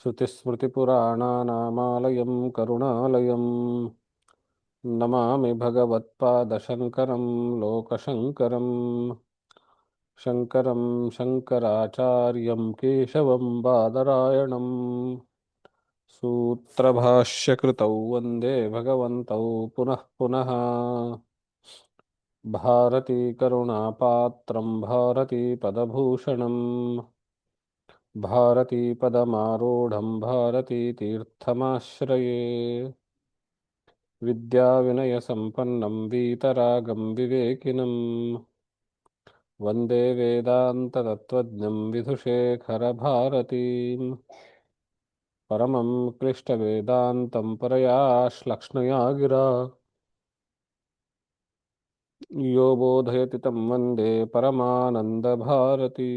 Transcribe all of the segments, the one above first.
श्रुतिस्मृतिपुराणानामालयं करुणालयं नमामि भगवत्पादशङ्करं लोकशङ्करं शङ्करं शङ्कराचार्यं केशवं बादरायणं सूत्रभाष्यकृतौ वन्दे भगवन्तौ पुनः पुनः भारतीकरुणापात्रं भारतीपदभूषणं भारतीपदमारूढं भारतीतीर्थमाश्रये विद्याविनयसम्पन्नं वीतरागं विवेकिनं वन्दे वेदान्ततत्त्वज्ञं विधुशेखरभारतीं परमं क्लिष्टवेदान्तं परया श्लक्ष्णया गिरा यो बोधयति तं वन्दे परमानन्दभारती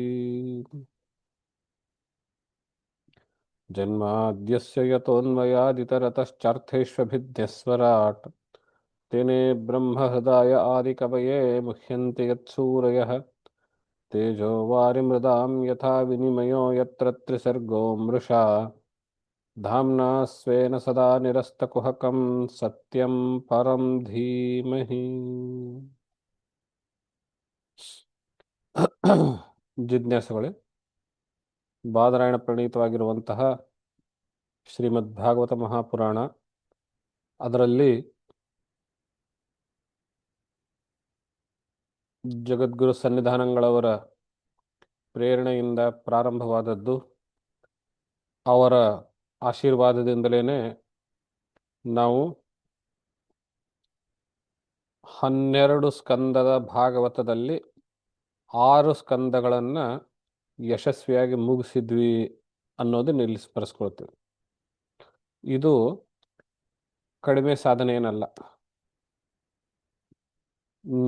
जन्माद्यस्य यतोऽन्वयादितरतश्चर्थेष्वभिद्यस्वराट् तेने ब्रह्महृदाय आदिकवये मुह्यन्ति यत्सूरयः तेजो वारिमृदां यथा विनिमयो यत्र त्रिसर्गो मृषा धाम्ना स्वेन सदा निरस्तकुहकं सत्यं परं धीमहि ಜಿಜ್ಞಾಸುಗಳೇ, ಬಾದರಾಯಣ ಪ್ರಣೀತವಾಗಿರುವಂತಹ ಶ್ರೀಮದ್ ಭಾಗವತ ಮಹಾಪುರಾಣ, ಅದರಲ್ಲಿ ಜಗದ್ಗುರು ಸನ್ನಿಧಾನಗಳವರ ಪ್ರೇರಣೆಯಿಂದ ಪ್ರಾರಂಭವಾದದ್ದು. ಅವರ ಆಶೀರ್ವಾದದಿಂದಲೇ ನಾವು 12 ಸ್ಕಂದದ ಭಾಗವತದಲ್ಲಿ 6 ಸ್ಕಂದಗಳನ್ನು ಯಶಸ್ವಿಯಾಗಿ ಮುಗಿಸಿದ್ವಿ ಅನ್ನೋದನ್ನ ಸ್ಮರಿಸ್ಕೊಳ್ತೀವಿ. ಇದು ಕಡಿಮೆ ಸಾಧನೆ ಏನಲ್ಲ.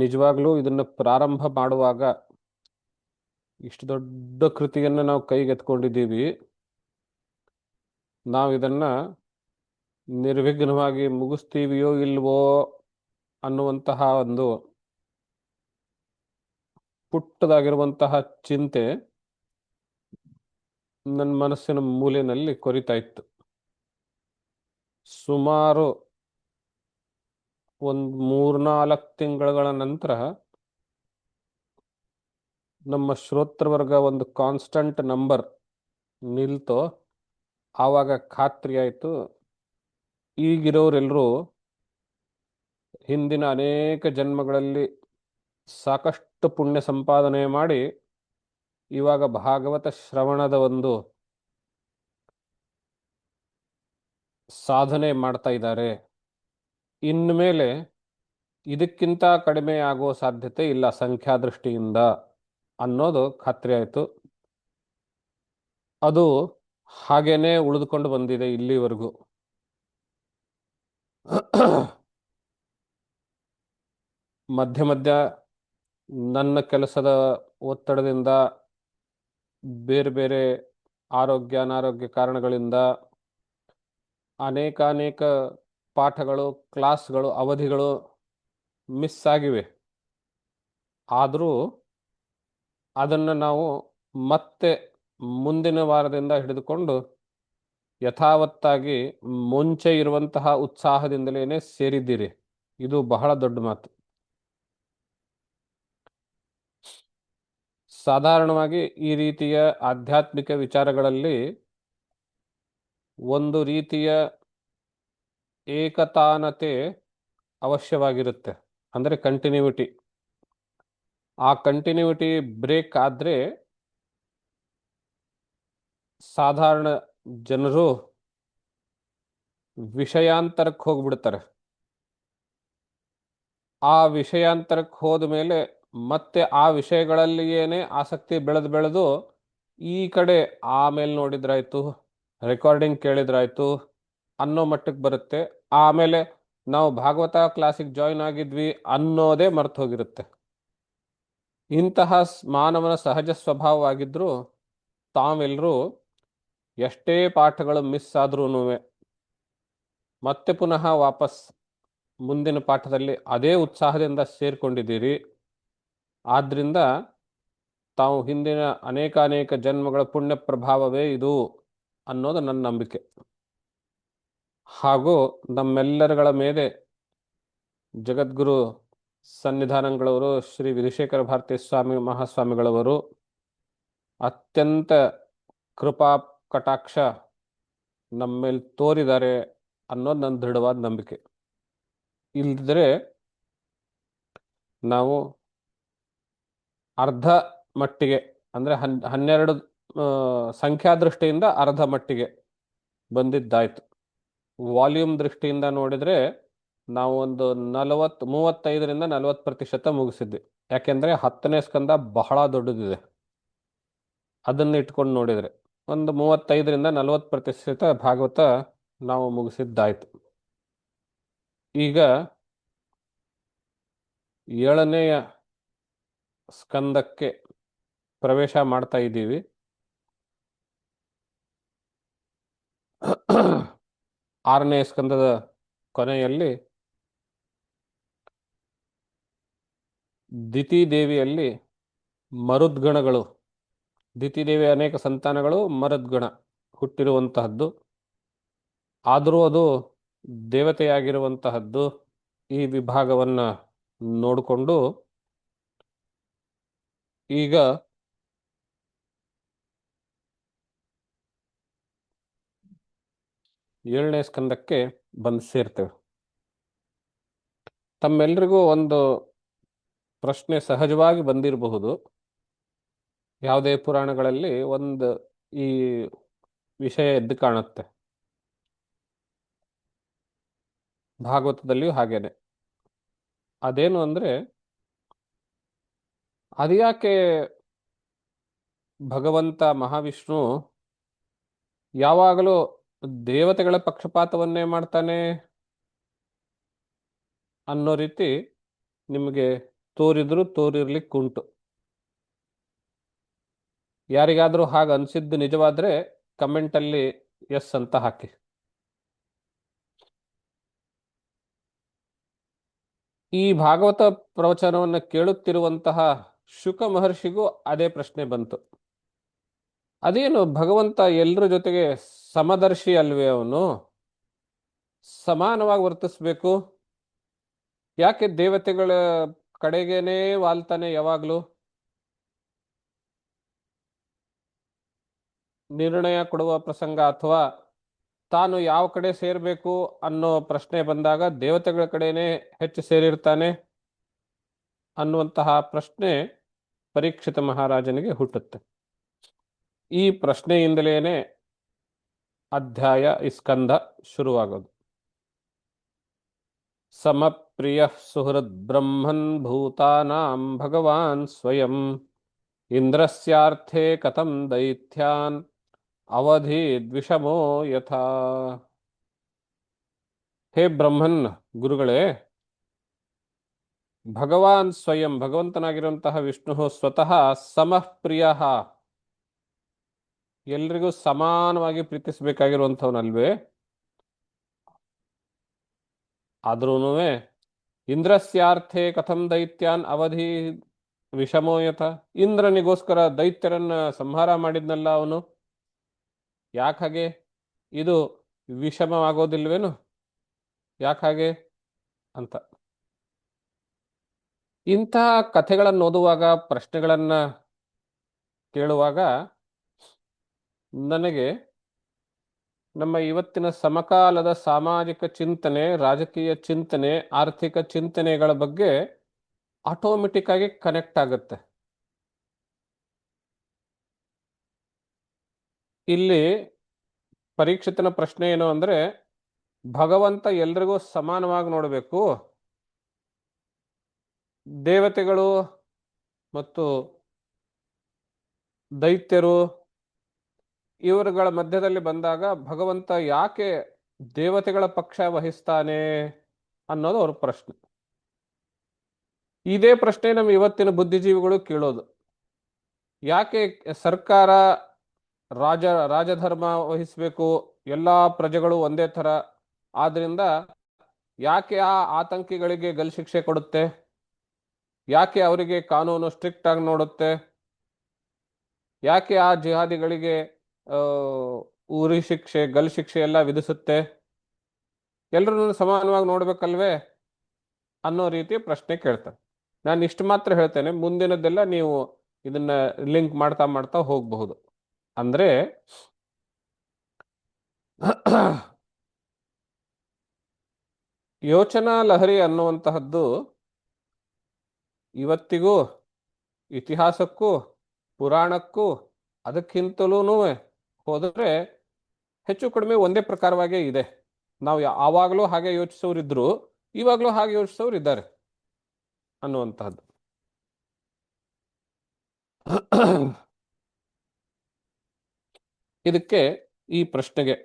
ನಿಜವಾಗ್ಲೂ ಇದನ್ನು ಪ್ರಾರಂಭ ಮಾಡುವಾಗ ಇಷ್ಟು ದೊಡ್ಡ ಕೃತಿಯನ್ನು ನಾವು ಕೈಗೆತ್ಕೊಂಡಿದ್ದೀವಿ, ನಾವು ಇದನ್ನ ನಿರ್ವಿಘ್ನವಾಗಿ ಮುಗಿಸ್ತೀವಿಯೋ ಇಲ್ವೋ ಅನ್ನುವಂತಹ ಒಂದು ಪುಟ್ಟದಾಗಿರುವಂತಹ ಚಿಂತೆ ನನ್ನ ಮನಸ್ಸಿನ ಮೂಲೆಯಲ್ಲಿ ಕೊರಿತಾ ಇತ್ತು. ಸುಮಾರು ಒಂದು 3-4 ತಿಂಗಳ ನಂತರ ನಮ್ಮ ಶ್ರೋತೃವರ್ಗ ಒಂದು ಕಾನ್ಸ್ಟಂಟ್ ನಂಬರ್ ನಿಲ್ತೋ, ಆವಾಗ ಖಾತ್ರಿ ಆಯಿತು, ಈಗಿರೋರೆಲ್ಲರೂ ಹಿಂದಿನ ಅನೇಕ ಜನ್ಮಗಳಲ್ಲಿ ಸಾಕಷ್ಟು ಪುಣ್ಯ ಸಂಪಾದನೆ ಮಾಡಿ ಇವಾಗ ಭಾಗವತ ಶ್ರವಣದ ಒಂದು ಸಾಧನೆ ಮಾಡ್ತಾ ಇದ್ದಾರೆ. ಇನ್ಮೇಲೆ ಇದಕ್ಕಿಂತ ಕಡಿಮೆ ಆಗೋ ಸಾಧ್ಯತೆ ಇಲ್ಲ ಸಂಖ್ಯಾದೃಷ್ಟಿಯಿಂದ ಅನ್ನೋದು ಖಾತ್ರಿ ಆಯಿತು. ಅದು ಹಾಗೇನೆ ಉಳಿದುಕೊಂಡು ಬಂದಿದೆ ಇಲ್ಲಿವರೆಗೂ. ಮಧ್ಯ ಮಧ್ಯ ನನ್ನ ಕೆಲಸದ ಒತ್ತಡದಿಂದ, ಬೇರೆ ಬೇರೆ ಆರೋಗ್ಯ ಅನಾರೋಗ್ಯ ಕಾರಣಗಳಿಂದ ಅನೇಕ ಪಾಠಗಳು, ಕ್ಲಾಸ್ಗಳು, ಅವಧಿಗಳು ಮಿಸ್ ಆಗಿವೆ. ಆದರೂ ಅದನ್ನು ನಾವು ಮತ್ತೆ ಮುಂದಿನ ವಾರದಿಂದ ಹಿಡಿದುಕೊಂಡು ಯಥಾವತ್ತಾಗಿ ಮುಂಚೆ ಇರುವಂತಹ ಉತ್ಸಾಹದಿಂದಲೇ ಸೇರಿದ್ದೀರಿ. ಇದು ಬಹಳ ದೊಡ್ಡ ಮಾತು. ಸಾಧಾರಣವಾಗಿ ಈ ರೀತಿಯ ಆಧ್ಯಾತ್ಮಿಕ ವಿಚಾರಗಳಲ್ಲಿ ಒಂದು ರೀತಿಯ ಏಕತಾನತೆ ಅವಶ್ಯವಾಗಿರುತ್ತೆ, ಅಂದರೆ ಕಂಟಿನ್ಯೂಟಿ. ಆ ಕಂಟಿನ್ಯೂಟಿ ಬ್ರೇಕ್ ಆದರೆ ಸಾಧಾರಣ ಜನರು ವಿಷಯಾಂತರಕ್ಕೆ ಹೋಗ್ಬಿಡ್ತಾರೆ. ಆ ವಿಷಯಾಂತರಕ್ಕೆ ಹೋದ ಮೇಲೆ ಮತ್ತೆ ಆ ವಿಷಯಗಳಲ್ಲಿಯೇನೆ ಆಸಕ್ತಿ ಬೆಳೆದು ಈ ಕಡೆ ಆಮೇಲೆ ನೋಡಿದ್ರಾಯ್ತು, ರೆಕಾರ್ಡಿಂಗ್ ಕೇಳಿದ್ರಾಯ್ತು ಅನ್ನೋ ಮಟ್ಟಕ್ಕೆ ಬರುತ್ತೆ. ಆಮೇಲೆ ನಾವು ಭಾಗವತ ಕ್ಲಾಸಿಗೆ ಜಾಯಿನ್ ಆಗಿದ್ವಿ ಅನ್ನೋದೇ ಮರ್ತು ಹೋಗಿರುತ್ತೆ. ಇಂತಹ ಮಾನವನ ಸಹಜ ಸ್ವಭಾವವಾಗಿದ್ದರೂ ತಾವೆಲ್ಲರೂ ಎಷ್ಟೇ ಪಾಠಗಳು ಮಿಸ್ ಆದ್ರೂ ಮತ್ತೆ ಪುನಃ ವಾಪಸ್ ಮುಂದಿನ ಪಾಠದಲ್ಲಿ ಅದೇ ಉತ್ಸಾಹದಿಂದ ಸೇರಿಕೊಂಡಿದ್ದೀರಿ. ಆದ್ದರಿಂದ ತಾವು ಹಿಂದಿನ ಅನೇಕ ಜನ್ಮಗಳ ಪುಣ್ಯ ಪ್ರಭಾವವೇ ಇದು ಅನ್ನೋದು ನನ್ನ ನಂಬಿಕೆ. ಹಾಗೂ ನಮ್ಮೆಲ್ಲರಗಳ ಮೇಲೆ ಜಗದ್ಗುರು ಸನ್ನಿಧಾನಗಳವರು ಶ್ರೀ ವಿಧುಶೇಖರ ಭಾರತೀ ಸ್ವಾಮಿ ಮಹಾಸ್ವಾಮಿಗಳವರು ಅತ್ಯಂತ ಕೃಪಾ ಕಟಾಕ್ಷ ನಮ್ಮ ಮೇಲೆ ತೋರಿದ್ದಾರೆ ಅನ್ನೋದು ನನ್ನ ದೃಢವಾದ ನಂಬಿಕೆ. ಇಲ್ಲದಿದ್ರೆ ನಾವು ಅರ್ಧ ಮಟ್ಟಿಗೆ ಅಂದರೆ 12 ಸಂಖ್ಯಾ ದೃಷ್ಟಿಯಿಂದ ಅರ್ಧ ಮಟ್ಟಿಗೆ ಬಂದಿದ್ದಾಯ್ತು. ವಾಲ್ಯೂಮ್ ದೃಷ್ಟಿಯಿಂದ ನೋಡಿದರೆ ನಾವು ಒಂದು 35ರಿಂದ 40% ಮುಗಿಸಿದ್ವಿ. ಯಾಕೆಂದರೆ 10ನೇ ಸ್ಕಂದ ಬಹಳ ದೊಡ್ಡದಿದೆ. ಅದನ್ನು ಇಟ್ಕೊಂಡು ನೋಡಿದರೆ ಒಂದು 35ರಿಂದ 40% ಭಾಗವತ ನಾವು ಮುಗಿಸಿದ್ದಾಯ್ತು. ಈಗ 7ನೇಯ ಸ್ಕಂದಕ್ಕೆ ಪ್ರವೇಶ ಮಾಡ್ತಾ ಇದ್ದೀವಿ. 6ನೇ ಸ್ಕಂದದ ಕೊನೆಯಲ್ಲಿ ದಿತಿದೇವಿಯಲ್ಲಿ ಮರುದ್ಗಣಗಳು, ದಿತಿದೇವಿಯ ಅನೇಕ ಸಂತಾನಗಳು ಮರುದ್ಗಣ ಹುಟ್ಟಿರುವಂತಹದ್ದು. ಆದರೂ ಅದು ದೇವತೆಯಾಗಿರುವಂತಹದ್ದು. ಈ ವಿಭಾಗವನ್ನು ನೋಡಿಕೊಂಡು ಈಗ 7ನೇ ಸ್ಕಂದಕ್ಕೆ ಬಂದು ಸೇರ್ತೇವೆ. ತಮ್ಮೆಲ್ರಿಗೂ ಒಂದು ಪ್ರಶ್ನೆ ಸಹಜವಾಗಿ ಬಂದಿರಬಹುದು. ಯಾವುದೇ ಪುರಾಣಗಳಲ್ಲಿ ಒಂದು ಈ ವಿಷಯ ಎದ್ದು ಕಾಣುತ್ತೆ, ಭಾಗವತದಲ್ಲಿಯೂ ಹಾಗೇನೆ. ಅದೇನು ಅಂದರೆ, ಅದ್ಯಾಕೆ ಭಗವಂತ ಮಹಾವಿಷ್ಣು ಯಾವಾಗಲೂ ದೇವತೆಗಳ ಪಕ್ಷಪಾತವನ್ನೇ ಮಾಡ್ತಾನೆ ಅನ್ನೋ ರೀತಿ ನಿಮಗೆ ತೋರಿದ್ರು ತೋರಿರ್ಲಿಕ್ಕುಂಟು. ಯಾರಿಗಾದರೂ ಹಾಗೆ ಅನಿಸಿದ್ದು ನಿಜವಾದರೆ ಕಮೆಂಟಲ್ಲಿ ಎಸ್ ಅಂತ ಹಾಕಿ. ಈ ಭಾಗವತ ಪ್ರವಚನವನ್ನು ಕೇಳುತ್ತಿರುವಂತಹ ಶುಕ ಮಹರ್ಷಿಗೂ ಅದೇ ಪ್ರಶ್ನೆ ಬಂತು. ಅದೇನು ಭಗವಂತ ಎಲ್ಲರ ಜೊತೆಗೆ ಸಮದರ್ಶಿ ಅಲ್ವೇ? ಅವನು ಸಮಾನವಾಗಿ ವರ್ತಿಸ್ಬೇಕು, ಯಾಕೆ ದೇವತೆಗಳ ಕಡೆಗೇನೆ ವಾಲ್ತಾನೆ ಯಾವಾಗಲೂ? ನಿರ್ಣಯ ಕೊಡುವ ಪ್ರಸಂಗ ಅಥವಾ ತಾನು ಯಾವ ಕಡೆ ಸೇರಬೇಕು ಅನ್ನೋ ಪ್ರಶ್ನೆ ಬಂದಾಗ ದೇವತೆಗಳ ಕಡೆನೇ ಹೆಚ್ಚು ಸೇರಿರ್ತಾನೆ ಅನ್ನುವಂತಹ ಪ್ರಶ್ನೆ ಪರೀಕ್ಷಿತ ಮಹಾರಾಜನಿಗೆ ಹುಟ್ಟುತ್ತೆ. ಈ ಪ್ರಶ್ನೆಯಿಂದಲೇನೆ ಅಧ್ಯಾಯ ಈ ಸ್ಕಂದ ಶುರುವಾಗೋದು. ಸಮಪ್ರಿಯ ಸುಹೃದ್ ಬ್ರಹ್ಮನ್ ಭೂತಾನಾಂ ಭಗವಾನ್ ಸ್ವಯಂ ಇಂದ್ರಸ್ಯಾರ್ಥೇ ಕಥಂ ದೈತ್ಯಾನ್ ಅವಧಿ ದ್ವಿಷಮೋ ಯಥಾ. ಹೇ ಬ್ರಹ್ಮನ್ ಗುರುಗಳೇ, ಭಗವಾನ್ ಸ್ವಯಂ ಭಗವಂತನಾಗಿರುವಂತಹ ವಿಷ್ಣು ಸ್ವತಃ ಸಮಪ್ರಿಯ, ಎಲ್ರಿಗೂ ಸಮಾನವಾಗಿ ಪ್ರೀತಿಸಬೇಕಾಗಿರುವಂಥವನಲ್ವೇ? ಆದ್ರೂ ಇಂದ್ರಸ್ಯಾರ್ಥೆ ಕಥಂ ದೈತ್ಯಾನ್ ಅವಧಿ ವಿಷಮೋಯಥ, ಇಂದ್ರನಿಗೋಸ್ಕರ ದೈತ್ಯರನ್ನ ಸಂಹಾರ ಮಾಡಿದ್ನಲ್ಲ ಅವನು, ಯಾಕಾಗೆ ಇದು ವಿಷಮವಾಗೋದಿಲ್ವೇನು, ಯಾಕಾಗೆ ಅಂತ. ಇಂಥ ಕಥೆಗಳನ್ನು ಓದುವಾಗ, ಪ್ರಶ್ನೆಗಳನ್ನ ಕೇಳುವಾಗ ನನಗೆ ನಮ್ಮ ಇವತ್ತಿನ ಸಮಕಾಲದ ಸಾಮಾಜಿಕ ಚಿಂತನೆ, ರಾಜಕೀಯ ಚಿಂತನೆ, ಆರ್ಥಿಕ ಚಿಂತನೆಗಳ ಬಗ್ಗೆ ಆಟೋಮೆಟಿಕ್ ಆಗಿ ಕನೆಕ್ಟ್ ಆಗುತ್ತೆ. ಇಲ್ಲಿ ಪರೀಕ್ಷಿತನ ಪ್ರಶ್ನೆ ಏನು ಅಂದ್ರೆ, ಭಗವಂತ ಎಲ್ರಿಗೂ ಸಮಾನವಾಗಿ ನೋಡಬೇಕು, ದೇವತೆಗಳು ಮತ್ತು ದೈತ್ಯರು ಇವರುಗಳ ಮಧ್ಯದಲ್ಲಿ ಬಂದಾಗ ಭಗವಂತ ಯಾಕೆ ದೇವತೆಗಳ ಪಕ್ಷ ವಹಿಸ್ತಾನೆ ಅನ್ನೋದು ಅವ್ರ ಪ್ರಶ್ನೆ. ಇದೇ ಪ್ರಶ್ನೆ ನಮ್ಮ ಇವತ್ತಿನ ಬುದ್ಧಿಜೀವಿಗಳು ಕೇಳೋದು. ಯಾಕೆ ಸರ್ಕಾರ ರಾಜಧರ್ಮ ವಹಿಸಬೇಕು, ಎಲ್ಲ ಪ್ರಜೆಗಳು ಒಂದೇ ಥರ, ಆದ್ರಿಂದ ಯಾಕೆ ಆ ಆತಂಕಿಗಳಿಗೆ ಗಲ್ಲು ಶಿಕ್ಷೆ ಕೊಡುತ್ತೆ, ಯಾಕೆ ಅವರಿಗೆ ಕಾನೂನು ಸ್ಟ್ರಿಕ್ಟ್ ಆಗಿ ನೋಡುತ್ತೆ, ಯಾಕೆ ಆ ಜಿಹಾದಿಗಳಿಗೆ ಉರಿ ಶಿಕ್ಷೆ ಗಲ್ ಶಿಕ್ಷೆ ಎಲ್ಲ ವಿಧಿಸುತ್ತೆ? ಎಲ್ಲರನ್ನು ಸಮಾನವಾಗಿ ನೋಡ್ಬೇಕಲ್ವೇ ಅನ್ನೋ ರೀತಿ ಪ್ರಶ್ನೆ ಕೇಳ್ತಾರೆ. ನಾನು ಇಷ್ಟು ಮಾತ್ರ ಹೇಳ್ತೇನೆ, ಮುಂದಿನದೆಲ್ಲ ನೀವು ಇದನ್ನ ಲಿಂಕ್ ಮಾಡ್ತಾ ಮಾಡ್ತಾ ಹೋಗಬಹುದು. ಅಂದ್ರೆ ಯೋಚನಾ ಲಹರಿ ಅನ್ನುವಂತಹದ್ದು ಇವತ್ತಿಗೂ ಇತಿಹಾಸಕ್ಕೂ ಪುರಾಣಕ್ಕೂ ಅದಕ್ಕಿಂತಲೂ ಹೋದರೆ ಹೆಚ್ಚು ಕಡಿಮೆ ಒಂದೇ ಪ್ರಕಾರವಾಗೇ ಇದೆ. ನಾವು ಆವಾಗಲೂ ಹಾಗೆ ಯೋಚಿಸೋರಿದ್ರು, ಇವಾಗಲೂ ಹಾಗೆ ಯೋಚಿಸೋರು ಇದ್ದಾರೆ ಅನ್ನುವಂತಹದ್ದು. ಇದಕ್ಕೆ ಈ ಪ್ರಶ್ನೆಗೆ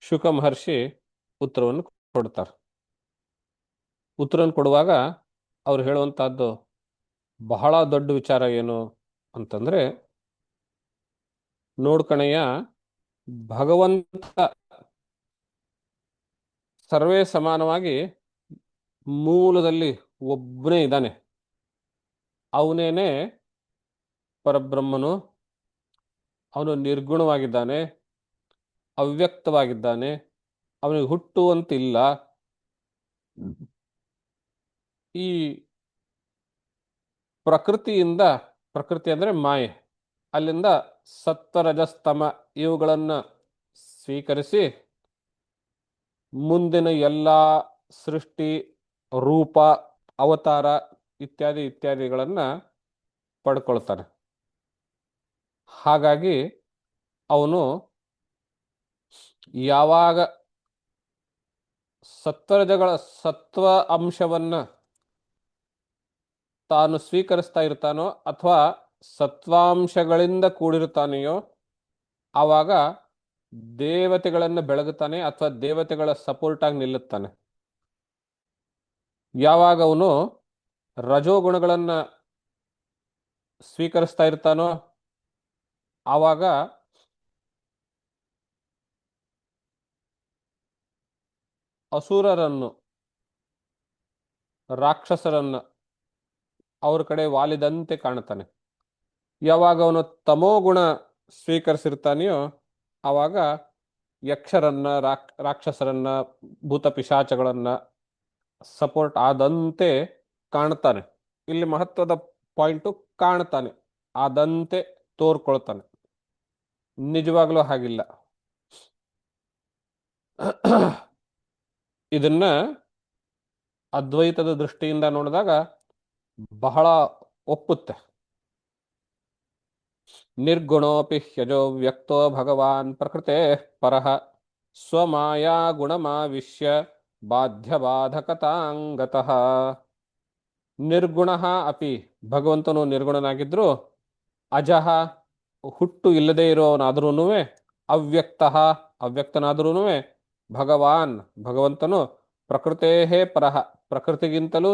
ಶುಕ ಮಹರ್ಷಿ ಉತ್ತರವನ್ನು ಕೊಡ್ತಾರೆ. ಉತ್ತರವನ್ನು ಕೊಡುವಾಗ ಅವ್ರು ಹೇಳುವಂತಹದ್ದು ಬಹಳ ದೊಡ್ಡ ವಿಚಾರ ಏನು ಅಂತಂದ್ರೆ, ನೋಡ್ಕಣಯ್ಯ, ಭಗವಂತ ಸರ್ವೇ ಸಮಾನವಾಗಿ ಮೂಲದಲ್ಲಿ ಒಬ್ಬನೇ ಇದ್ದಾನೆ. ಅವನೇನೆ ಪರಬ್ರಹ್ಮನು. ಅವನು ನಿರ್ಗುಣವಾಗಿದ್ದಾನೆ, ಅವ್ಯಕ್ತವಾಗಿದ್ದಾನೆ, ಅವನಿಗೆ ಹುಟ್ಟುವಂತಿಲ್ಲ. ಈ ಪ್ರಕೃತಿಯಿಂದ, ಪ್ರಕೃತಿ ಅಂದ್ರೆ ಮಾಯೆ, ಅಲ್ಲಿಂದ ಸತ್ವರಜಸ್ತಮ ಇವುಗಳನ್ನು ಸ್ವೀಕರಿಸಿ ಮುಂದಿನ ಎಲ್ಲ ಸೃಷ್ಟಿ, ರೂಪ, ಅವತಾರ ಇತ್ಯಾದಿ ಇತ್ಯಾದಿಗಳನ್ನು ಪಡ್ಕೊಳ್ತಾನೆ. ಹಾಗಾಗಿ ಅವನು ಯಾವಾಗ ಸತ್ವ ಅಂಶವನ್ನ ತಾನು ಸ್ವೀಕರಿಸ್ತಾ ಇರ್ತಾನೋ ಅಥವಾ ಸತ್ವಾಂಶಗಳಿಂದ ಕೂಡಿರ್ತಾನೆಯೋ ಆವಾಗ ದೇವತೆಗಳನ್ನು ಬೆಳಗುತ್ತಾನೆ ಅಥವಾ ದೇವತೆಗಳ ಸಪೋರ್ಟ್ ಆಗಿ ನಿಲ್ಲುತ್ತಾನೆ. ಯಾವಾಗ ಅವನು ರಜೋಗುಣಗಳನ್ನ ಸ್ವೀಕರಿಸ್ತಾ ಇರ್ತಾನೋ ಆವಾಗ ಅಸುರರನ್ನು, ರಾಕ್ಷಸರನ್ನು ಅವ್ರ ಕಡೆ ವಾಲಿದಂತೆ ಕಾಣುತ್ತಾನೆ. ಯಾವಾಗ ಅವನು ತಮೋಗುಣ ಸ್ವೀಕರಿಸಿರ್ತಾನೆಯೋ ಆವಾಗ ಯಕ್ಷರನ್ನ, ರಾಕ್ಷಸರನ್ನ, ಭೂತ ಪಿಶಾಚಗಳನ್ನ ಸಪೋರ್ಟ್ ಆದಂತೆ ಕಾಣ್ತಾನೆ. ಇಲ್ಲಿ ಮಹತ್ವದ ಪಾಯಿಂಟು ಕಾಣ್ತಾನೆ, ಆದಂತೆ ತೋರ್ಕೊಳ್ತಾನೆ. ನಿಜವಾಗ್ಲೂ ಹಾಗಿಲ್ಲ. ಇದನ್ನ ಅದ್ವೈತದ ದೃಷ್ಟಿಯಿಂದ ನೋಡಿದಾಗ ಬಹಳ ಒಪ್ಪುತ್ತೆ. ನಿರ್ಗುಣೋಪಿ ಹ್ಯಜೋ ವ್ಯಕ್ತೋ ಭಗವಾನ್ ಪ್ರಕೃತೆ ಪರಃ ಸ್ವಮಾಯಾ ಗುಣಮಾವಿಶ್ಯ ಬಾಧ್ಯ ಬಾಧಕತಾಂಗತಃ. ನಿರ್ಗುಣ ಅಪಿ, ಭಗವಂತನು ನಿರ್ಗುಣನಾಗಿದ್ರು, ಅಜಃ ಹುಟ್ಟು ಇಲ್ಲದೆ ಇರುವವನಾದ್ರೂ, ಅವ್ಯಕ್ತ ಅವ್ಯಕ್ತನಾದ್ರೂ ಭಗವಾನ್ ಭಗವಂತನು ಪ್ರಕೃತೇ ಪರಃ ಪ್ರಕೃತಿಗಿಂತಲೂ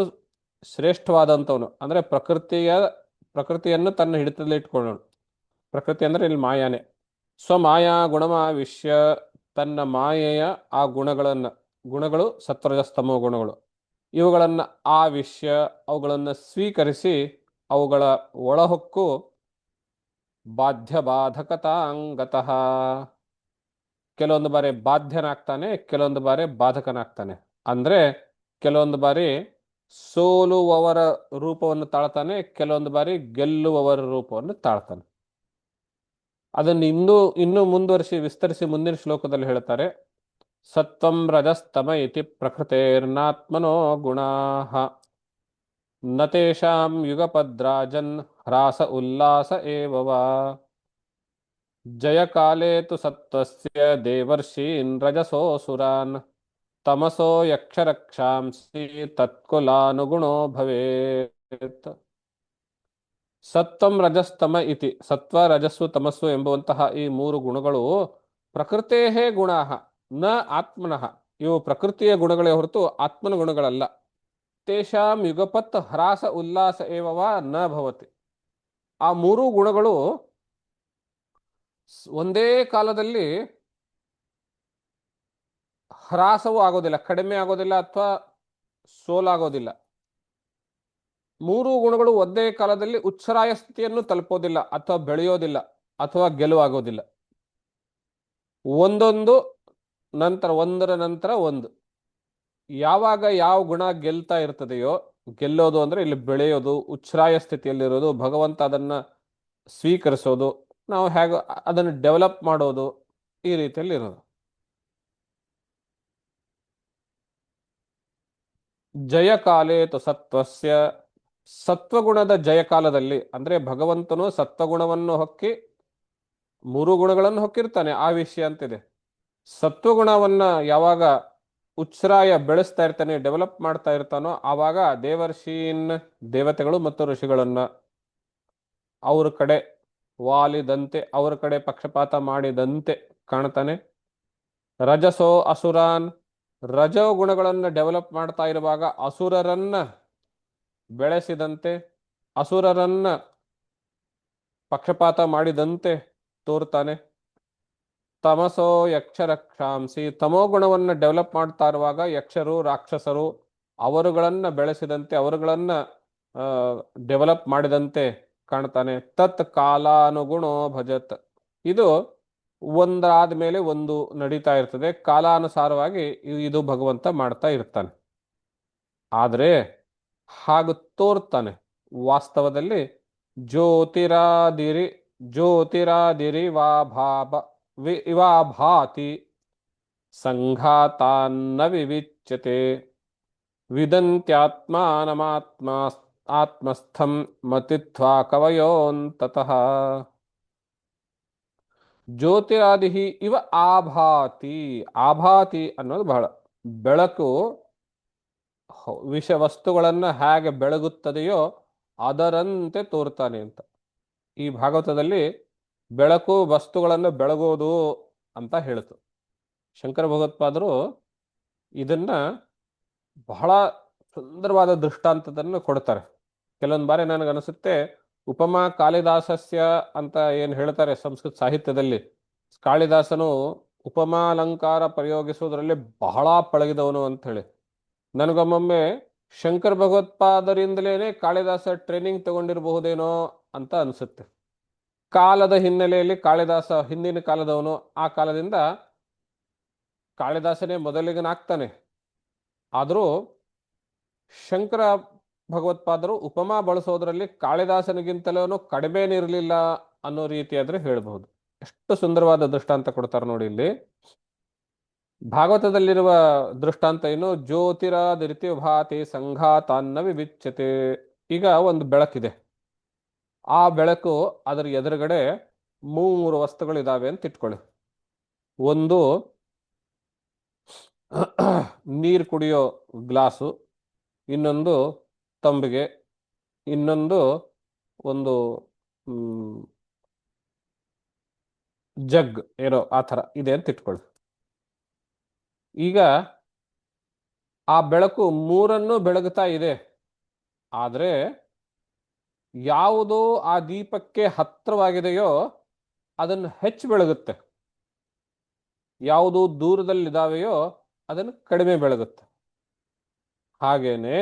ಶ್ರೇಷ್ಠವಾದಂಥವನು. ಅಂದ್ರೆ ಪ್ರಕೃತಿಯನ್ನು ತನ್ನ ಹಿಡಿತದಲ್ಲಿ ಇಟ್ಕೊಳ್ಳೋಣ. ಪ್ರಕೃತಿ ಅಂದ್ರೆ ಇಲ್ಲಿ ಮಾಯಾನೆ. ಸ್ವಮಾಯಾ ಗುಣಮಾವಿಶ್ಯ, ತನ್ನ ಮಾಯೆಯ ಆ ಗುಣಗಳು ಸತ್ವರಜಸ್ತಮೋ ಗುಣಗಳು, ಇವುಗಳನ್ನು ಆವಿಶ್ಯ ಅವುಗಳನ್ನು ಸ್ವೀಕರಿಸಿ ಅವುಗಳ ಒಳಹೊಕ್ಕು ಬಾಧ್ಯ ಬಾಧಕತಾಂಗತಃ, ಕೆಲವೊಂದು ಬಾರಿ ಬಾಧ್ಯನಾಗ್ತಾನೆ, ಕೆಲವೊಂದು ಬಾರಿ ಬಾಧಕನಾಗ್ತಾನೆ. ಅಂದ್ರೆ ಕೆಲವೊಂದು ಬಾರಿ ಸೋಲುವವರ ರೂಪವನ್ನು ತಾಳ್ತಾನೆ, ಕೆಲವೊಂದು ಬಾರಿ ಗೆಲ್ಲುವವರ ರೂಪವನ್ನು ತಾಳ್ತಾನೆ. ಅದನ್ನು ಇನ್ನೂ ಮುಂದುವರಿಸಿ ವಿಸ್ತರಿಸಿ ಮುಂದಿನ ಶ್ಲೋಕದಲ್ಲಿ ಹೇಳ್ತಾರೆ. ಸತ್ವಂ ರಜಸ್ತಮ ಇತಿ ಪ್ರಕೃತೇರ್ನಾತ್ಮನೋ ಗುಣಾಃ ನ ತೇಷಾಂ ಯುಗಪದ್ರಾಜನ್ ಹ್ರಾಸ ಉಲ್ಲಾಸ ಏವವಾ ಜಯಕಾಲೇ ತು ಸತ್ವಸ್ಯ ದೇವರ್ಷೀನ್ ರಜಸೋಸುರಾನ್ ತಮಸೋ ಯಕ್ಷರಕ್ಷಾಂಸಿ ತತ್ಕುಲಾನುಗುಣೋ ಭವೇತ್. ಸತ್ವಂ ರಜಸ್ತಮ ಇತಿ, ಸತ್ವ ರಜಸ್ಸು ತಮಸ್ಸು ಎಂಬುವಂತಹ ಈ ಮೂರು ಗುಣಗಳು ಪ್ರಕೃತೇ ಗುಣಾಃ ನ ಆತ್ಮನಃ, ಇವು ಪ್ರಕೃತಿಯ ಗುಣಗಳೇ ಹೊರತು ಆತ್ಮನ ಗುಣಗಳಲ್ಲ. ತೇಷಾಂ ಯುಗಪತ್ ಹ್ರಾಸ ಉಲ್ಲಾಸ ಏವವಾ ನ ಭವತಿ, ಆ ಮೂರೂ ಗುಣಗಳು ಒಂದೇ ಕಾಲದಲ್ಲಿ ಹ್ರಾಸವೂ ಆಗೋದಿಲ್ಲ, ಕಡಿಮೆ ಆಗೋದಿಲ್ಲ ಅಥವಾ ಸೋಲಾಗೋದಿಲ್ಲ. ಮೂರೂ ಗುಣಗಳು ಒಂದೇ ಕಾಲದಲ್ಲಿ ಉಚ್ಛ್ರಾಯ ಸ್ಥಿತಿಯನ್ನು ತಲುಪೋದಿಲ್ಲ ಅಥವಾ ಬೆಳೆಯೋದಿಲ್ಲ ಅಥವಾ ಗೆಲುವಾಗೋದಿಲ್ಲ. ಒಂದೊಂದು ನಂತರ ಒಂದರ ನಂತರ ಒಂದು. ಯಾವಾಗ ಯಾವ ಗುಣ ಗೆಲ್ತಾ ಇರ್ತದೆಯೋ, ಗೆಲ್ಲೋದು ಅಂದ್ರೆ ಇಲ್ಲಿ ಬೆಳೆಯೋದು, ಉಚ್ಛ್ರಾಯ ಸ್ಥಿತಿಯಲ್ಲಿರೋದು, ಭಗವಂತ ಅದನ್ನ ಸ್ವೀಕರಿಸೋದು, ನಾವು ಹೇಗೆ ಅದನ್ನು ಡೆವಲಪ್ ಮಾಡೋದು, ಈ ರೀತಿಯಲ್ಲಿ ಇರೋದು. ಜಯಕಾಲೇತು ಸತ್ವಸ್ಯ, ಸತ್ವಗುಣದ ಜಯಕಾಲದಲ್ಲಿ ಅಂದ್ರೆ ಭಗವಂತನು ಸತ್ವಗುಣವನ್ನು ಹೊಕ್ಕಿ ಮೂರು ಗುಣಗಳನ್ನು ಹೊಕ್ಕಿರ್ತಾನೆ, ಆ ವಿಷಯ ಅಂತಿದೆ. ಸತ್ವಗುಣವನ್ನ ಯಾವಾಗ ಉಚ್ಛ್ರಾಯ ಬೆಳೆಸ್ತಾ ಇರ್ತಾನೆ, ಡೆವಲಪ್ ಮಾಡ್ತಾ ಇರ್ತಾನೋ, ಆವಾಗ ದೇವರ್ಷೀನ್, ದೇವತೆಗಳು ಮತ್ತು ಋಷಿಗಳನ್ನ ಅವ್ರ ಕಡೆ ವಾಲಿದಂತೆ, ಅವ್ರ ಕಡೆ ಪಕ್ಷಪಾತ ಮಾಡಿದಂತೆ ಕಾಣ್ತಾನೆ. ರಜಸೋ ಅಸುರಾನ್, ರಜೋ ಗುಣಗಳನ್ನು ಡೆವಲಪ್ ಮಾಡ್ತಾ ಇರುವಾಗ ಅಸುರರನ್ನ ಬೆಳೆಸಿದಂತೆ, ಅಸುರರನ್ನ ಪಕ್ಷಪಾತ ಮಾಡಿದಂತೆ ತೋರ್ತಾನೆ. ತಮಸೋ ಯಕ್ಷ ರಕ್ಷಾಂಸಿ, ತಮೋ ಗುಣವನ್ನು ಡೆವಲಪ್ ಮಾಡ್ತಾ ಇರುವಾಗ ಯಕ್ಷರು ರಾಕ್ಷಸರು ಅವರುಗಳನ್ನ ಬೆಳೆಸಿದಂತೆ, ಅವರುಗಳನ್ನ ಡೆವಲಪ್ ಮಾಡಿದಂತೆ ಕಾಣ್ತಾನೆ. ತತ್ ಕಾಲಾನುಗುಣೋ ಭಜತ್, ಇದು ಒಂದಾದ ಮೇಲೆ ಒಂದು ನಡೀತಾ ಇರ್ತದೆ, ಕಾಲಾನುಸಾರವಾಗಿ ಇದು ಭಗವಂತ ಮಾಡ್ತಾ ಇರ್ತಾನೆ. ಆದರೆ ಹಾಗೂ ತೋರ್ತಾನೆ, ವಾಸ್ತವದಲ್ಲಿ ಜ್ಯೋತಿರಾದಿರಿ ಜ್ಯೋತಿರಾದಿರಿ ವಾ ಭಾಬ ಇವಾ ಭಾತಿ ಸಂಘಾತಾನ್ನ ವಿವಿಚ್ಯತೆ ವಿದಂತ್ಯಾತ್ಮಾನಮಾತ್ಮ ಆತ್ಮಸ್ಥಂ ಮತಿತ್ವಾ ಕವಯೋಂತತಃ. ಜ್ಯೋತಿರಾದಿ ಇವ ಆಭಾತಿ, ಆಭಾತಿ ಅನ್ನೋದು ಬಹಳ, ಬೆಳಕು ವಿಷ ವಸ್ತುಗಳನ್ನ ಹೇಗೆ ಬೆಳಗುತ್ತದೆಯೋ ಅದರಂತೆ ತೋರ್ತಾನೆ ಅಂತ. ಈ ಭಾಗವತದಲ್ಲಿ ಬೆಳಕು ವಸ್ತುಗಳನ್ನು ಬೆಳಗೋದು ಅಂತ ಹೇಳಿತು. ಶಂಕರ ಭಗವತ್ಪಾದರು ಇದನ್ನ ಬಹಳ ಸುಂದರವಾದ ದೃಷ್ಟಾಂತದನ್ನು ಕೊಡ್ತಾರೆ. ಕೆಲವೊಂದು ಬಾರಿ ನನಗನ್ನಿಸುತ್ತೆ, ಉಪಮಾ ಕಾಳಿದಾಸಸ್ಯ ಅಂತ ಏನು ಹೇಳ್ತಾರೆ ಸಂಸ್ಕೃತ ಸಾಹಿತ್ಯದಲ್ಲಿ, ಕಾಳಿದಾಸನು ಉಪಮಾಲಂಕಾರ ಪ್ರಯೋಗಿಸುವುದರಲ್ಲಿ ಬಹಳ ಪಳಗಿದವನು ಅಂತ ಹೇಳಿ. ನನಗೊಮ್ಮೊಮ್ಮೆ ಶಂಕರ ಭಗವತ್ಪಾದರಿಂದಲೇ ಕಾಳಿದಾಸ ಟ್ರೈನಿಂಗ್ ತಗೊಂಡಿರಬಹುದೇನೋ ಅಂತ ಅನಿಸುತ್ತೆ. ಕಾಲದ ಹಿನ್ನೆಲೆಯಲ್ಲಿ ಕಾಳಿದಾಸ ಹಿಂದಿನ ಕಾಲದವನು, ಆ ಕಾಲದಿಂದ ಕಾಳಿದಾಸನೇ ಮೊದಲಿಗನಾಗ್ತಾನೆ. ಆದರೂ ಶಂಕರ ಭಗವತ್ಪಾದರು ಉಪಮಾ ಬಳಸೋದ್ರಲ್ಲಿ ಕಾಳಿದಾಸನಿಗಿಂತಲೂ ಕಡಿಮೆನಿರಲಿಲ್ಲ ಅನ್ನೋ ರೀತಿಯಾದ್ರೆ ಹೇಳ್ಬಹುದು. ಎಷ್ಟು ಸುಂದರವಾದ ದೃಷ್ಟಾಂತ ಕೊಡ್ತಾರೆ ನೋಡಿ ಇಲ್ಲಿ. ಭಾಗವತದಲ್ಲಿರುವ ದೃಷ್ಟಾಂತ ಏನು, ಜ್ಯೋತಿರಾದಿರಿತಿ ಭಾತಿ ಸಂಘಾತಾನ್ನ ವಿವಿಚ್ಯತೆ. ಈಗ ಒಂದು ಬೆಳಕಿದೆ, ಆ ಬೆಳಕು ಅದರ ಎದುರುಗಡೆ ಮೂರು ವಸ್ತುಗಳಿದಾವೆ ಅಂತ ಇಟ್ಕೊಳ್ಳಿ. ಒಂದು ನೀರು ಕುಡಿಯೋ ಗ್ಲಾಸು, ಇನ್ನೊಂದು ತಂಬಿಗೆ, ಇನ್ನೊಂದು ಒಂದು ಜಗ್ ಏನೋ ಆ ಥರ ಇದೆ ಅಂತ ಇಟ್ಕೊಳ್ಳಿ. ಈಗ ಆ ಬೆಳಕು ಮೂರನ್ನು ಬೆಳಗುತ್ತಾ ಇದೆ. ಆದರೆ ಯಾವುದು ಆ ದೀಪಕ್ಕೆ ಹತ್ತಿರವಾಗಿದೆಯೋ ಅದನ್ನು ಹೆಚ್ಚು ಬೆಳಗುತ್ತೆ, ಯಾವುದು ದೂರದಲ್ಲಿದ್ದಾವೆಯೋ ಅದನ್ನು ಕಡಿಮೆ ಬೆಳಗುತ್ತೆ. ಹಾಗೇನೆ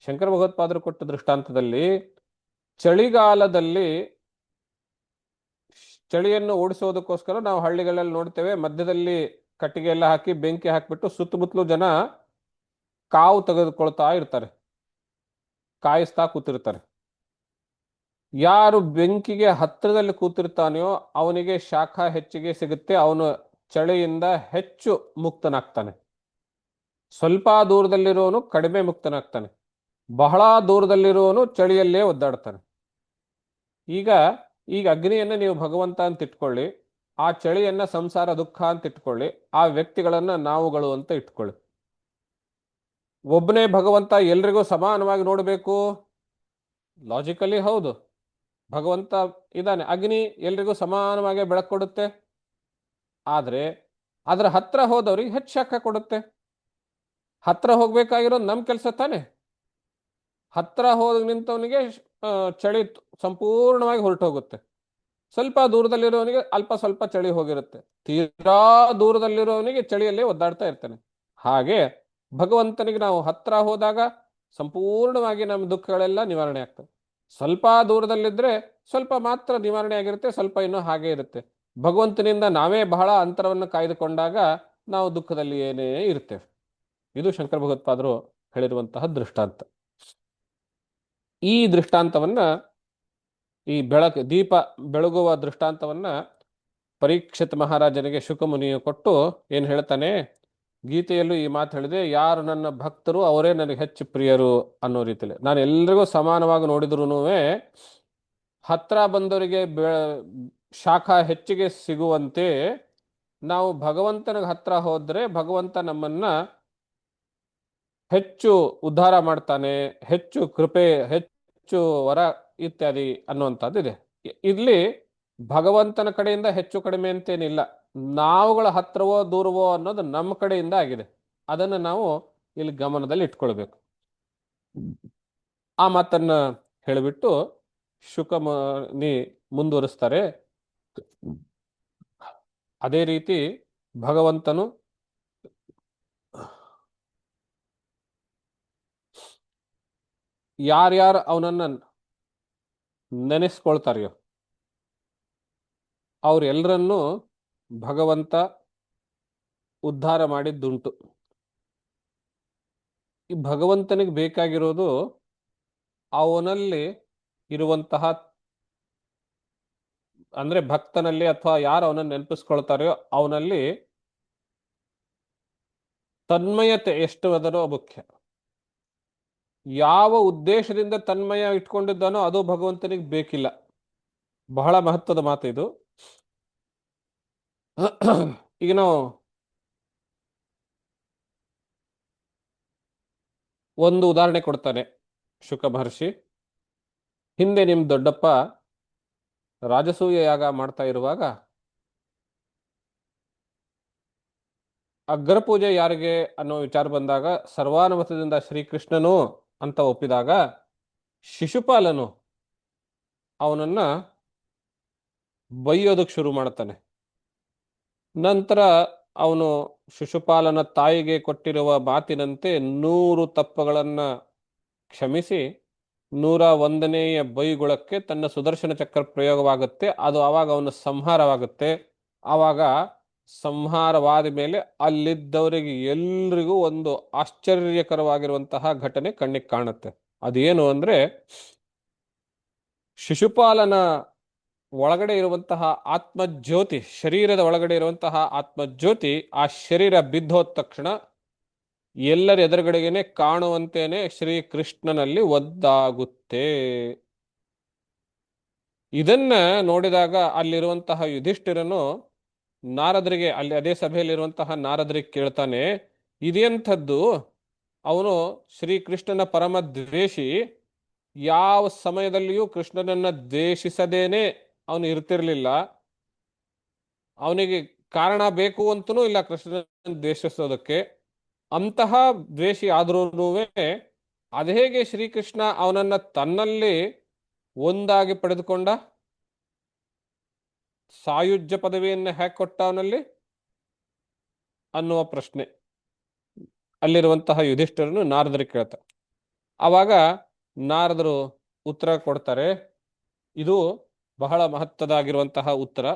ಶಂಕರ ಭಗವತ್ಪಾದರು ಕೊಟ್ಟ ದೃಷ್ಟಾಂತದಲ್ಲಿ ಚಳಿಗಾಲದಲ್ಲಿ ಚಳಿಯನ್ನು ಓಡಿಸೋದಕ್ಕೋಸ್ಕರ ನಾವು ಹಳ್ಳಿಗಳಲ್ಲಿ ನೋಡ್ತೇವೆ, ಮಧ್ಯದಲ್ಲಿ ಕಟ್ಟಿಗೆ ಎಲ್ಲ ಹಾಕಿ ಬೆಂಕಿ ಹಾಕಿಬಿಟ್ಟು ಸುತ್ತಮುತ್ತಲು ಜನ ಕಾವು ತೆಗೆದುಕೊಳ್ತಾ ಇರ್ತಾರೆ, ಕಾಯಿಸ್ತಾ ಕೂತಿರ್ತಾರೆ. ಯಾರು ಬೆಂಕಿಗೆ ಹತ್ತಿರದಲ್ಲಿ ಕೂತಿರ್ತಾನೆಯೋ ಅವನಿಗೆ ಶಾಖ ಹೆಚ್ಚಿಗೆ ಸಿಗುತ್ತೆ, ಅವನು ಚಳಿಯಿಂದ ಹೆಚ್ಚು ಮುಕ್ತನಾಗ್ತಾನೆ. ಸ್ವಲ್ಪ ದೂರದಲ್ಲಿರೋನು ಕಡಿಮೆ ಮುಕ್ತನಾಗ್ತಾನೆ, ಬಹಳ ದೂರದಲ್ಲಿರೋನು ಚಳಿಯಲ್ಲೇ ಒದ್ದಾಡ್ತಾನೆ. ಈಗ ಅಗ್ನಿಯನ್ನ ನೀವು ಭಗವಂತ ಅಂತ ಇಟ್ಕೊಳ್ಳಿ, ಆ ಚಳಿಯನ್ನ ಸಂಸಾರ ದುಃಖ ಅಂತ ಇಟ್ಕೊಳ್ಳಿ, ಆ ವ್ಯಕ್ತಿಗಳನ್ನ ನಾವುಗಳು ಅಂತ ಇಟ್ಕೊಳ್ಳಿ. ಒಬ್ಬನೇ ಭಗವಂತ ಎಲ್ರಿಗೂ ಸಮಾನವಾಗಿ ನೋಡಬೇಕು? ಲಾಜಿಕಲಿ ಹೌದು, ಭಗವಂತ ಇದ್ದಾನೆ, ಅಗ್ನಿ ಎಲ್ರಿಗೂ ಸಮಾನವಾಗಿ ಬೆಳಕು ಕೊಡುತ್ತೆ. ಆದ್ರೆ ಅದರ ಹತ್ರ ಹೋದವ್ರಿಗೆ ಹೆಚ್ಚು ಶಾಖ ಕೊಡುತ್ತೆ. ಹತ್ರ ಹೋಗ್ಬೇಕಾಗಿರೋ ನಮ್ ಕೆಲಸ ತಾನೆ. ಹತ್ರ ಹೋದ ನಿಂತವನಿಗೆ ಚಳಿ ಸಂಪೂರ್ಣವಾಗಿ ಹೊರಟೋಗುತ್ತೆ, ಸ್ವಲ್ಪ ದೂರದಲ್ಲಿರೋವನಿಗೆ ಅಲ್ಪ ಸ್ವಲ್ಪ ಚಳಿ ಹೋಗಿರುತ್ತೆ, ತೀರಾ ದೂರದಲ್ಲಿರೋವನಿಗೆ ಚಳಿಯಲ್ಲೇ ಒದ್ದಾಡ್ತಾ ಇರ್ತಾನೆ. ಹಾಗೆ ಭಗವಂತನಿಗೆ ನಾವು ಹತ್ರ ಹೋದಾಗ ಸಂಪೂರ್ಣವಾಗಿ ನಮ್ಮ ದುಃಖಗಳೆಲ್ಲ ನಿವಾರಣೆ ಆಗ್ತವೆ. ಸ್ವಲ್ಪ ದೂರದಲ್ಲಿದ್ರೆ ಸ್ವಲ್ಪ ಮಾತ್ರ ನಿವಾರಣೆ ಆಗಿರುತ್ತೆ, ಸ್ವಲ್ಪ ಇನ್ನೂ ಹಾಗೆ ಇರುತ್ತೆ. ಭಗವಂತನಿಂದ ನಾವೇ ಬಹಳ ಅಂತರವನ್ನು ಕಾಯ್ದುಕೊಂಡಾಗ ನಾವು ದುಃಖದಲ್ಲಿ ಏನೇ ಇರ್ತೇವೆ. ಇದು ಶಂಕರ ಭಗವತ್ಪಾದರು ಹೇಳಿರುವಂತಹ ದೃಷ್ಟಾಂತ. ಈ ದೃಷ್ಟಾಂತವನ್ನ, ಈ ದೀಪ ಬೆಳಗುವ ದೃಷ್ಟಾಂತವನ್ನ ಪರೀಕ್ಷಿತ್ ಮಹಾರಾಜನಿಗೆ ಶುಕಮುನಿಯು ಕೊಟ್ಟು ಏನ್ ಹೇಳ್ತಾನೆ, ಗೀತೆಯಲ್ಲೂ ಈ ಮಾತು ಹೇಳಿದೆ, ಯಾರು ನನ್ನ ಭಕ್ತರು ಅವರೇ ನನಗೆ ಹೆಚ್ಚು ಪ್ರಿಯರು ಅನ್ನೋ ರೀತಿಯಲ್ಲಿ. ನಾನು ಎಲ್ರಿಗೂ ಸಮಾನವಾಗಿ ನೋಡಿದ್ರು ಹತ್ರ ಬಂದವರಿಗೆ ಶಾಖ ಹೆಚ್ಚಿಗೆ ಸಿಗುವಂತೆ ನಾವು ಭಗವಂತನಿಗೆ ಹತ್ರ ಹೋದ್ರೆ ಭಗವಂತ ನಮ್ಮನ್ನ ಹೆಚ್ಚು ಉದ್ಧಾರ ಮಾಡ್ತಾನೆ, ಹೆಚ್ಚು ಕೃಪೆ, ಹೆಚ್ಚು ವರ ಇತ್ಯಾದಿ ಅನ್ನುವಂಥದ್ದಿದೆ. ಇಲ್ಲಿ ಭಗವಂತನ ಕಡೆಯಿಂದ ಹೆಚ್ಚು ಕಡಿಮೆ ಅಂತೇನಿಲ್ಲ, ನಾವುಗಳ ಹತ್ರವೋ ದೂರವೋ ಅನ್ನೋದು ನಮ್ಮ ಕಡೆಯಿಂದ ಆಗಿದೆ. ಅದನ್ನು ನಾವು ಇಲ್ಲಿ ಗಮನದಲ್ಲಿ ಇಟ್ಕೊಳ್ಬೇಕು. ಆ ಮಾತನ್ನ ಹೇಳಿಬಿಟ್ಟು ಶುಕಮುನಿ ಮುಂದುವರಿಸ್ತಾರೆ. ಅದೇ ರೀತಿ ಭಗವಂತನು ಯಾರ್ಯಾರು ಅವನನ್ನ ನೆನೆಸ್ಕೊಳ್ತಾರೆಯೋ ಅವ್ರೆಲ್ಲರನ್ನೂ ಭಗವಂತ ಉದ್ಧಾರ ಮಾಡಿದ್ದುಂಟು. ಈ ಭಗವಂತನಿಗೆ ಬೇಕಾಗಿರೋದು ಅವನಲ್ಲಿ ಇರುವಂತಹ, ಅಂದ್ರೆ ಭಕ್ತನಲ್ಲಿ ಅಥವಾ ಯಾರು ಅವನನ್ನು ನೆನಪಿಸ್ಕೊಳ್ತಾರೆಯೋ ಅವನಲ್ಲಿ ತನ್ಮಯತೆ ಎಷ್ಟು ಅದರೋ ಮುಖ್ಯ. ಯಾವ ಉದ್ದೇಶದಿಂದ ತನ್ಮಯ ಇಟ್ಕೊಂಡಿದ್ದಾನೋ ಅದು ಭಗವಂತನಿಗೆ ಬೇಕಿಲ್ಲ. ಬಹಳ ಮಹತ್ವದ ಮಾತು ಇದು. ಈಗ ನಾವು ಒಂದು ಉದಾಹರಣೆ ಕೊಡ್ತಾನೆ ಶುಕ ಮಹರ್ಷಿ. ಹಿಂದೆ ನಿಮ್ ದೊಡ್ಡಪ್ಪ ರಾಜಸೂಯ ಯಾಗ ಮಾಡ್ತಾ ಇರುವಾಗ ಅಗ್ರ ಪೂಜೆ ಯಾರಿಗೆ ಅನ್ನೋ ವಿಚಾರ ಬಂದಾಗ ಸರ್ವಾನುಮತದಿಂದ ಶ್ರೀಕೃಷ್ಣನು ಅಂತ ಒಪ್ಪಿದಾಗ ಶಿಶುಪಾಲನು ಅವನನ್ನ ಬೈಯೋದಕ್ಕೆ ಶುರು ಮಾಡ್ತಾನೆ. ನಂತರ ಅವನು ಶಿಶುಪಾಲನ ತಾಯಿಗೆ ಕೊಟ್ಟಿರುವ ಮಾತಿನಂತೆ 100 ತಪ್ಪುಗಳನ್ನ ಕ್ಷಮಿಸಿ 101ನೇಯ ಬೈಗುಳಕ್ಕೆ ತನ್ನ ಸುದರ್ಶನ ಚಕ್ರ ಪ್ರಯೋಗವಾಗುತ್ತೆ. ಅದು ಆವಾಗ ಅವನ ಸಂಹಾರವಾಗುತ್ತೆ. ಆವಾಗ ಸಂಹಾರವಾದ ಮೇಲೆ ಅಲ್ಲಿದ್ದವರಿಗೆ ಎಲ್ರಿಗೂ ಒಂದು ಆಶ್ಚರ್ಯಕರವಾಗಿರುವಂತಹ ಘಟನೆ ಕಣ್ಣಿಗೆ ಕಾಣುತ್ತೆ. ಅದೇನು ಅಂದ್ರೆ, ಶಿಶುಪಾಲನ ಒಳಗಡೆ ಇರುವಂತಹ ಆತ್ಮಜ್ಯೋತಿ, ಶರೀರದ ಒಳಗಡೆ ಇರುವಂತಹ ಆತ್ಮಜ್ಯೋತಿ ಆ ಶರೀರ ಬಿದ್ದೋದ ತಕ್ಷಣ ಎಲ್ಲರ ಎದುರುಗಡೆಗೇನೆ ಕಾಣುವಂತೇನೆ ಶ್ರೀಕೃಷ್ಣನಲ್ಲಿ ಒದ್ದಾಗುತ್ತೆ. ಇದನ್ನ ನೋಡಿದಾಗ ಅಲ್ಲಿರುವಂತಹ ಯುಧಿಷ್ಠಿರನು ನಾರದರಿಗೆ, ಅಲ್ಲಿ ಅದೇ ಸಭೆಯಲ್ಲಿರುವಂತಹ ನಾರದರಿಗೆ ಕೇಳ್ತಾನೆ, ಇದೆಂಥದ್ದು? ಅವನು ಶ್ರೀಕೃಷ್ಣನ ಪರಮ ದ್ವೇಷಿ, ಯಾವ ಸಮಯದಲ್ಲಿಯೂ ಕೃಷ್ಣನನ್ನ ದ್ವೇಷಿಸದೇನೆ ಅವನು ಇರ್ತಿರ್ಲಿಲ್ಲ. ಅವನಿಗೆ ಕಾರಣ ಬೇಕು ಅಂತನೂ ಇಲ್ಲ ಕೃಷ್ಣನ ದ್ವೇಷಿಸೋದಕ್ಕೆ. ಅಂತಹ ದ್ವೇಷಿ ಆದ್ರೂ ಅದು ಹೇಗೆ ಶ್ರೀಕೃಷ್ಣ ಅವನನ್ನ ತನ್ನಲ್ಲಿ ಒಂದಾಗಿ ಪಡೆದುಕೊಂಡ? ಸಾಯುಜ್ಯ ಪದವಿಯನ್ನು ಹೇಗೆ ಕೊಟ್ಟ ಅವನಲ್ಲಿ ಅನ್ನುವ ಪ್ರಶ್ನೆ ಅಲ್ಲಿರುವಂತಹ ಯುಧಿಷ್ಠಿರನು ನಾರದರಿಗೆ ಕೇಳ್ತಾರೆ. ಆವಾಗ ನಾರದರು ಉತ್ತರ ಕೊಡ್ತಾರೆ. ಇದು ಬಹಳ ಮಹತ್ವದಾಗಿರುವಂತಹ ಉತ್ತರ.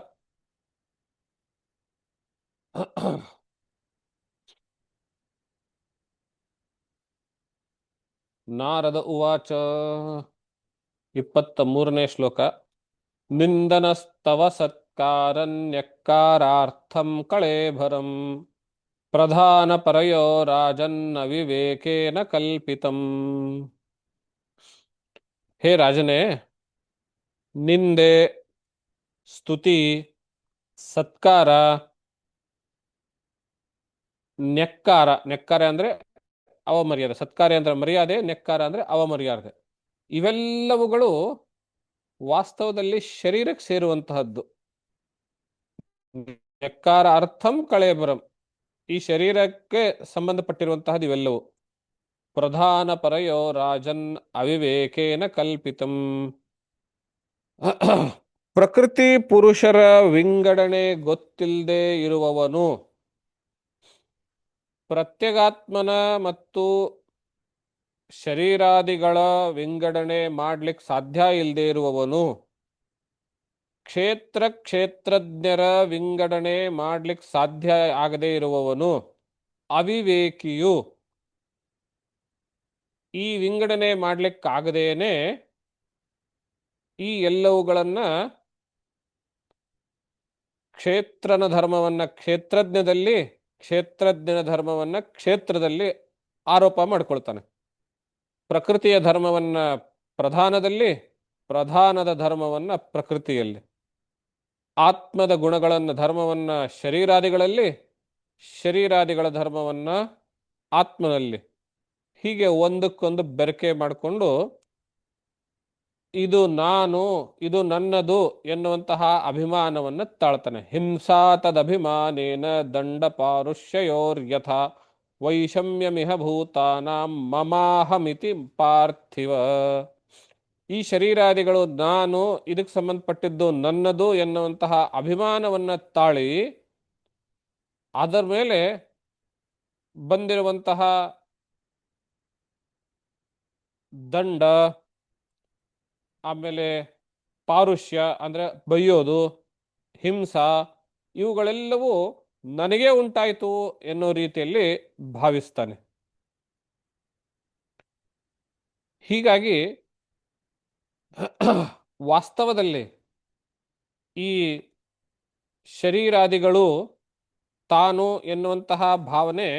ನಾರದ ಉವಾಚ 23ನೇ ಶ್ಲೋಕ. ನಿಂದನಸ್ತವ ಸತ್ಕಾರಣ್ಯಕಾರಾರ್ಥಂ ಕಳೇಭರಂ ಪ್ರಧಾನ ಪರಯೋ ರಾಜನ್ನ ವಿವೇಕೇನ ಕಲ್ಪಿತಂ. ಹೇ ರಾಜನೇ, ನಿಂದೆ, ಸ್ತುತಿ, ಸತ್ಕಾರ, ನೆಕ್ಕಾರ, ನೆಕ್ಕಾರ ಅಂದ್ರೆ ಅವಮರ್ಯಾದೆ, ಸತ್ಕಾರ ಅಂದ್ರೆ ಮರ್ಯಾದೆ, ನೆಕ್ಕಾರ ಅಂದ್ರೆ ಅವಮರ್ಯಾದೆ, ಇವೆಲ್ಲವುಗಳು ವಾಸ್ತವದಲ್ಲಿ ಶರೀರಕ್ಕೆ ಸೇರುವಂತಹದ್ದು. ನೆಕ್ಕಾರ ಅರ್ಥಂ ಕಳೇಬರಂ, ಈ ಶರೀರಕ್ಕೆ ಸಂಬಂಧಪಟ್ಟಿರುವಂತಹದ್ದು ಇವೆಲ್ಲವೂ. ಪ್ರಧಾನ ಪರಯೋ ರಾಜನ್ ಅವಿವೇಕೇನ ಕಲ್ಪಿತಂ. ಪ್ರಕೃತಿ ಪುರುಷರ ವಿಂಗಡಣೆ ಗೊತ್ತಿಲ್ಲದೆ ಇರುವವನು, ಪ್ರತ್ಯಗಾತ್ಮನ ಮತ್ತು ಶರೀರಾದಿಗಳ ವಿಂಗಡಣೆ ಮಾಡ್ಲಿಕ್ಕೆ ಸಾಧ್ಯ ಇಲ್ಲದೆ ಇರುವವನು, ಕ್ಷೇತ್ರ ಕ್ಷೇತ್ರಜ್ಞರ ವಿಂಗಡಣೆ ಮಾಡ್ಲಿಕ್ಕೆ ಸಾಧ್ಯ ಆಗದೇ ಇರುವವನು ಅವಿವೇಕಿಯು. ಈ ವಿಂಗಡಣೆ ಮಾಡ್ಲಿಕ್ಕಾಗದೇನೆ ಈ ಎಲ್ಲವುಗಳನ್ನ ಕ್ಷೇತ್ರನ ಧರ್ಮವನ್ನ ಕ್ಷೇತ್ರಜ್ಞದಲ್ಲಿ, ಕ್ಷೇತ್ರಜ್ಞನ ಧರ್ಮವನ್ನ ಕ್ಷೇತ್ರದಲ್ಲಿ ಆರೋಪ ಮಾಡ್ಕೊಳ್ತಾನೆ. ಪ್ರಕೃತಿಯ ಧರ್ಮವನ್ನ ಪ್ರಧಾನದಲ್ಲಿ, ಪ್ರಧಾನದ ಧರ್ಮವನ್ನ ಪ್ರಕೃತಿಯಲ್ಲಿ, ಆತ್ಮದ ಗುಣಗಳನ್ನ ಧರ್ಮವನ್ನ ಶರೀರಾದಿಗಳಲ್ಲಿ, ಶರೀರಾದಿಗಳ ಧರ್ಮವನ್ನ ಆತ್ಮನಲ್ಲಿ, ಹೀಗೆ ಒಂದಕ್ಕೊಂದು ಬೆರಕೆ ಮಾಡಿಕೊಂಡು ಇದು ನಾನು, ಇದು ನನ್ನದು ಎನ್ನುವಂತಹ ಅಭಿಮಾನವನ್ನು ತಾಳ್ತಾನೆ. ಹಿಂಸಾ ತದಭಿಮಾನೇನ ದಂಡ ಪಾರುಷ್ಯಯೋರ್ಯಥ ವೈಷಮ್ಯಮಿಹ ಭೂತಾನಾಂ ಮಮಾಹಮಿತಿ ಪಾರ್ಥಿವ. ಈ ಶರೀರಾದಿಗಳು ನಾನು, ಇದಕ್ಕೆ ಸಂಬಂಧಪಟ್ಟಿದ್ದು ನನ್ನದು ಎನ್ನುವಂತಹ ಅಭಿಮಾನವನ್ನು ತಾಳಿ ಅದರ ಮೇಲೆ ಬಂದಿರುವಂತಹ ದಂಡ, ಆಮೇಲೆ ಪಾರುಷ್ಯ ಅಂದ್ರೆ ಬೈಯೋದು, ಹಿಂಸಾ, ಇವುಗಳೆಲ್ಲವೂ ನನಗೇ ಉಂಟಾಯಿತು ಎನ್ನೋ ರೀತಿಯಲ್ಲಿ ಭಾವಿಸ್ತಾನೆ. ಹೀಗಾಗಿ ವಾಸ್ತವದಲ್ಲಿ ಈ ಶರೀರಾದಿಗಳು ತಾನು ಎನ್ನುವಂತಹ ಭಾವನೆ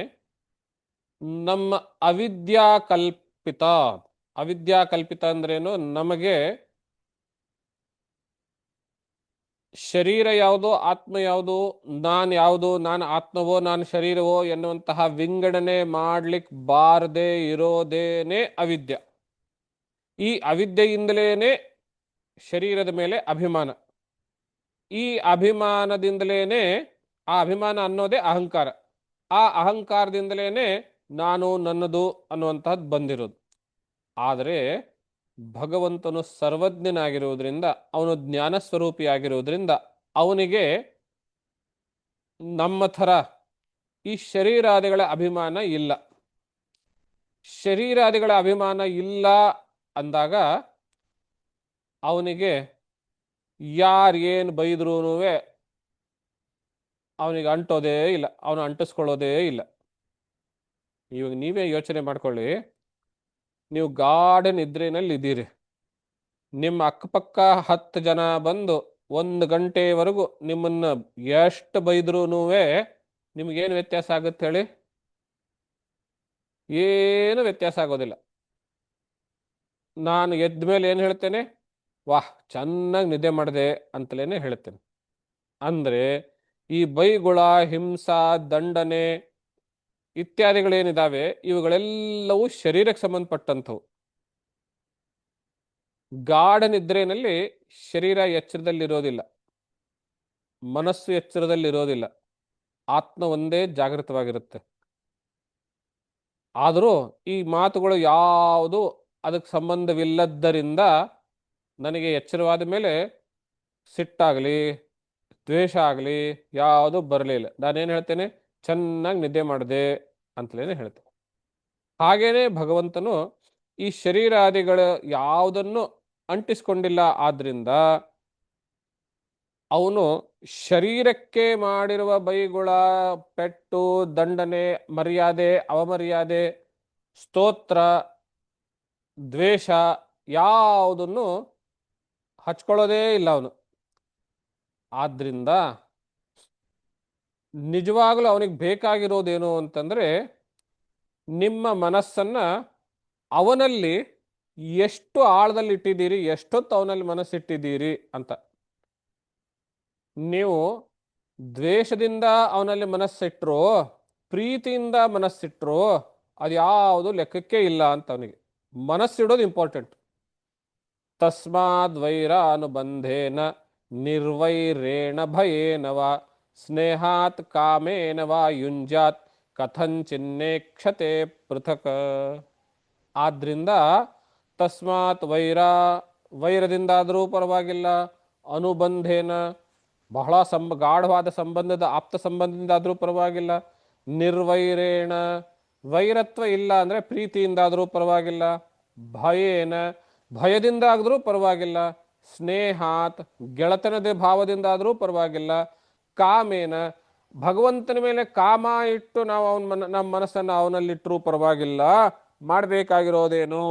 ನಮ್ಮ ಅವಿದ್ಯಾಕಲ್ಪಿತ. ಅವಿದ್ಯಾಕಲ್ಪಿತ ಅಂದ್ರೇನು? ನಮಗೆ ಶರೀರ ಯಾವುದು, ಆತ್ಮ ಯಾವುದು, ನಾನು ಯಾವುದು, ನಾನು ಆತ್ಮವೋ ನಾನು ಶರೀರವೋ ಎನ್ನುವಂತಹ ವಿಂಗಡಣೆ ಮಾಡ್ಲಿಕ್ಕೆ ಬಾರದೆ ಇರೋದೇನೆ ಅವಿದ್ಯ. ಈ ಅವಿದ್ಯೆಯಿಂದಲೇನೆ ಶರೀರದ ಮೇಲೆ ಅಭಿಮಾನ. ಈ ಅಭಿಮಾನದಿಂದಲೇನೆ, ಆ ಅಭಿಮಾನ ಅನ್ನೋದೇ ಅಹಂಕಾರ. ಆ ಅಹಂಕಾರದಿಂದಲೇನೆ ನಾನು ನನ್ನದು ಅನ್ನುವಂತಹದ್ದು ಬಂದಿರೋದು. ಆದರೆ ಭಗವಂತನು ಸರ್ವಜ್ಞನಾಗಿರುವುದರಿಂದ, ಅವನು ಜ್ಞಾನ ಸ್ವರೂಪಿಯಾಗಿರುವುದರಿಂದ ಅವನಿಗೆ ನಮ್ಮ ಥರ ಈ ಶರೀರಾದಿಗಳ ಅಭಿಮಾನ ಇಲ್ಲ. ಶರೀರಾದಿಗಳ ಅಭಿಮಾನ ಇಲ್ಲ ಅಂದಾಗ ಅವನಿಗೆ ಯಾರೇನು ಬೈದ್ರೂ ಅವನಿಗೆ ಅಂಟೋದೇ ಇಲ್ಲ, ಅವನು ಅಂಟಿಸ್ಕೊಳ್ಳೋದೇ ಇಲ್ಲ. ಇವಾಗ ನೀವೇ ಯೋಚನೆ ಮಾಡ್ಕೊಳ್ಳಿ, ನೀವು ಗಾಢ ನಿದ್ರೆನಲ್ಲಿ ಇದ್ದೀರಿ, ನಿಮ್ಮ ಅಕ್ಕಪಕ್ಕ 10 ಜನ ಬಂದು 1 ಗಂಟೆವರೆಗೂ ನಿಮ್ಮನ್ನ ಎಷ್ಟು ಬೈದ್ರೂ ನಿಮ್ಗೇನು ವ್ಯತ್ಯಾಸ ಆಗುತ್ತೆ ಹೇಳಿ? ಏನು ವ್ಯತ್ಯಾಸ ಆಗೋದಿಲ್ಲ. ನಾನು ಎದ್ದ ಮೇಲೆ ಏನು ಹೇಳ್ತೇನೆ? ವಾಹ್, ಚೆನ್ನಾಗಿ ನಿದ್ದೆ ಮಾಡಿದೆ ಅಂತಲೇ ಹೇಳ್ತೇನೆ. ಅಂದ್ರೆ ಈ ಬೈಗುಳ, ಹಿಂಸಾ, ದಂಡನೆ ಇತ್ಯಾದಿಗಳೇನಿದಾವೆ ಇವುಗಳೆಲ್ಲವೂ ಶರೀರಕ್ಕೆ ಸಂಬಂಧಪಟ್ಟಂಥವು. ಗಾಢ ನಿದ್ರೆಯಲ್ಲಿ ಶರೀರ ಎಚ್ಚರದಲ್ಲಿರೋದಿಲ್ಲ, ಮನಸ್ಸು ಎಚ್ಚರದಲ್ಲಿರೋದಿಲ್ಲ, ಆತ್ಮ ಒಂದೇ ಜಾಗೃತವಾಗಿರುತ್ತೆ. ಆದರೂ ಈ ಮಾತುಗಳು ಯಾವುದು ಅದಕ್ಕೆ ಸಂಬಂಧವಿಲ್ಲದ್ದರಿಂದ ನನಗೆ ಎಚ್ಚರವಾದ ಮೇಲೆ ಸಿಟ್ಟಾಗಲಿ ದ್ವೇಷ ಆಗಲಿ ಯಾವುದು ಬರಲಿಲ್ಲ. ನಾನೇನು ಹೇಳ್ತೇನೆ? ಚೆನ್ನಾಗಿ ನಿದ್ದೆ ಮಾಡಿದೆ ಅಂತಲೇ ಹೇಳ್ತೇನೆ. ಹಾಗೇನೆ ಭಗವಂತನು ಈ ಶರೀರಾದಿಗಳು ಯಾವುದನ್ನು ಅಂಟಿಸ್ಕೊಂಡಿಲ್ಲ. ಆದ್ರಿಂದ ಅವನು ಶರೀರಕ್ಕೆ ಮಾಡಿರುವ ಬೈಗುಳ, ಪೆಟ್ಟು, ದಂಡನೆ, ಮರ್ಯಾದೆ, ಅವಮರ್ಯಾದೆ, ಸ್ತೋತ್ರ, ದ್ವೇಷ ಯಾವುದನ್ನು ಹಚ್ಕೊಳ್ಳೋದೇ ಇಲ್ಲ ಅವನು. ಆದ್ರಿಂದ ನಿಜವಾಗ್ಲೂ ಅವನಿಗೆ ಬೇಕಾಗಿರೋದೇನು ಅಂತಂದ್ರೆ, ನಿಮ್ಮ ಮನಸ್ಸನ್ನ ಅವನಲ್ಲಿ ಎಷ್ಟು ಆಳದಲ್ಲಿ ಇಟ್ಟಿದ್ದೀರಿ, ಎಷ್ಟೊತ್ತು ಅವನಲ್ಲಿ ಮನಸ್ಸಿಟ್ಟಿದ್ದೀರಿ ಅಂತ. ನೀವು ದ್ವೇಷದಿಂದ ಅವನಲ್ಲಿ ಮನಸ್ಸಿಟ್ರೋ, ಪ್ರೀತಿಯಿಂದ ಮನಸ್ಸಿಟ್ರೋ ಅದು ಯಾವುದು ಲೆಕ್ಕಕ್ಕೆ ಇಲ್ಲ ಅಂತ. ಅವನಿಗೆ ಮನಸ್ಸಿಡೋದು ಇಂಪಾರ್ಟೆಂಟ್. ತಸ್ಮಾದ್ ವೈರಾನುಬಂಧೇನ ನಿರ್ವೈರೇಣ ಭಯೇನವ ಸ್ನೇಹಾತ್ ಕಾಮೇನವ ಯುಂಜಾತ್ ಕಥಂಚಿನ್ನೇಕ್ಷತೆ ಪೃಥಕ್. ಆದ್ರಿಂದ ತಸ್ಮಾತ್ ವೈರದಿಂದಾದರೂ ಪರವಾಗಿಲ್ಲ, ಅನುಬಂಧೇನ ಬಹಳ ಗಾಢವಾದ ಸಂಬಂಧದ ಆಪ್ತ ಸಂಬಂಧದಿಂದಾದರೂ ಪರವಾಗಿಲ್ಲ, ನಿರ್ವೈರೇಣ ವೈರತ್ವ ಇಲ್ಲ ಅಂದ್ರೆ ಪ್ರೀತಿಯಿಂದಾದರೂ ಪರವಾಗಿಲ್ಲ, ಭಯೇನ ಭಯದಿಂದಾದರೂ ಪರವಾಗಿಲ್ಲ, ಸ್ನೇಹಾತ್ ಗೆಳತನದ ಭಾವದಿಂದಾದರೂ ಪರವಾಗಿಲ್ಲ, ಕಾಮೇನ ಭಗವಂತನ ಮೇಲೆ ಕಾಮ ಇಟ್ಟು ನಾವು ನಮ್ಮ ಮನಸ್ಸನ್ನು ಅವನಲ್ಲಿಟ್ಟರೂ ಪರವಾಗಿಲ್ಲ. ಮಾಡಬೇಕಾಗಿರೋದೇನು,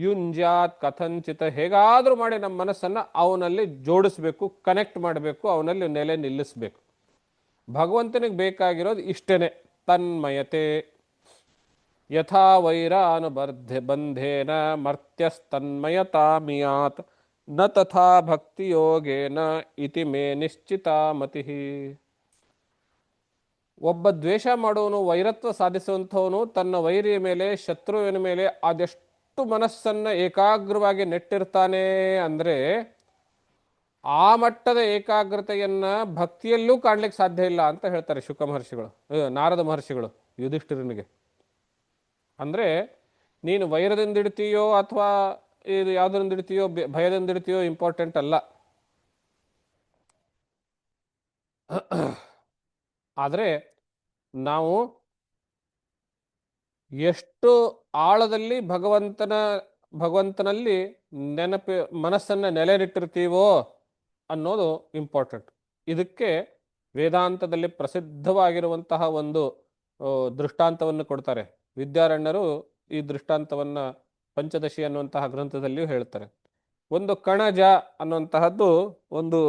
ಯುಂಜಾತ್ ಕಥಂಚಿತ ಹೇಗಾದರೂ ಮಾಡಿ ನಮ್ಮ ಮನಸ್ಸನ್ನು ಅವನಲ್ಲಿ ಜೋಡಿಸ್ಬೇಕು, ಕನೆಕ್ಟ್ ಮಾಡಬೇಕು, ಅವನಲ್ಲಿ ನೆಲೆ ನಿಲ್ಲಿಸಬೇಕು. ಭಗವಂತನಿಗೆ ಬೇಕಾಗಿರೋದು ಇಷ್ಟೇನೆ, ತನ್ಮಯತೆ. ಯಥಾ ಬಂಧೇನ ಮರ್ತ್ಯಸ್ತನ್ಮಯತಾಮಿಯಾತ್ ನ ತಥಾ ಭಕ್ತಿ ಯೋಗೇನ ಇತಿ ಮೇ ನಿಶ್ಚಿತಾ ಮತಿ. ಒಬ್ಬ ದ್ವೇಷ ಮಾಡುವನು, ವೈರತ್ವ ಸಾಧಿಸುವಂಥವನು ತನ್ನ ವೈರಿಯ ಮೇಲೆ, ಶತ್ರುವಿನ ಮೇಲೆ ಅದೆಷ್ಟು ಮನಸ್ಸನ್ನು ಏಕಾಗ್ರವಾಗಿ ನೆಟ್ಟಿರ್ತಾನೆ ಅಂದರೆ ಆ ಮಟ್ಟದ ಏಕಾಗ್ರತೆಯನ್ನ ಭಕ್ತಿಯಲ್ಲೂ ಕಾಣ್ಲಿಕ್ಕೆ ಸಾಧ್ಯ ಇಲ್ಲ ಅಂತ ಹೇಳ್ತಾರೆ ಶುಕ ಮಹರ್ಷಿಗಳು, ನಾರದ ಮಹರ್ಷಿಗಳು ಯುಧಿಷ್ಠಿರನಿಗೆ. ಅಂದ್ರೆ ನೀನು ವೈರದಿಂದ ಇಡ್ತೀಯೋ ಅಥವಾ ಇದು ಯಾವುದರಿಂದ ಇಡ್ತೀಯೋ, ಭಯದಿಂದ ಇಡ್ತೀಯೋ ಇಂಪಾರ್ಟೆಂಟ್ ಅಲ್ಲ. ಆದರೆ ನಾವು ಎಷ್ಟು ಆಳದಲ್ಲಿ ಭಗವಂತನಲ್ಲಿ ಮನಸ್ಸನ್ನು ನೆಲೆನಿಟ್ಟಿರ್ತೀವೋ ಅನ್ನೋದು ಇಂಪಾರ್ಟೆಂಟ್. ಇದಕ್ಕೆ ವೇದಾಂತದಲ್ಲಿ ಪ್ರಸಿದ್ಧವಾಗಿರುವಂತಹ ಒಂದು ದೃಷ್ಟಾಂತವನ್ನು ಕೊಡ್ತಾರೆ ವಿದ್ಯಾರಣ್ಯರು. ಈ ದೃಷ್ಟಾಂತವನ್ನ ಪಂಚದಶಿ ಅನ್ನುವಂತಹ ಗ್ರಂಥದಲ್ಲಿಯೂ ಹೇಳ್ತಾರೆ. ಒಂದು ಕಣಜ ಅನ್ನುವಂತಹದ್ದು ಒಂದು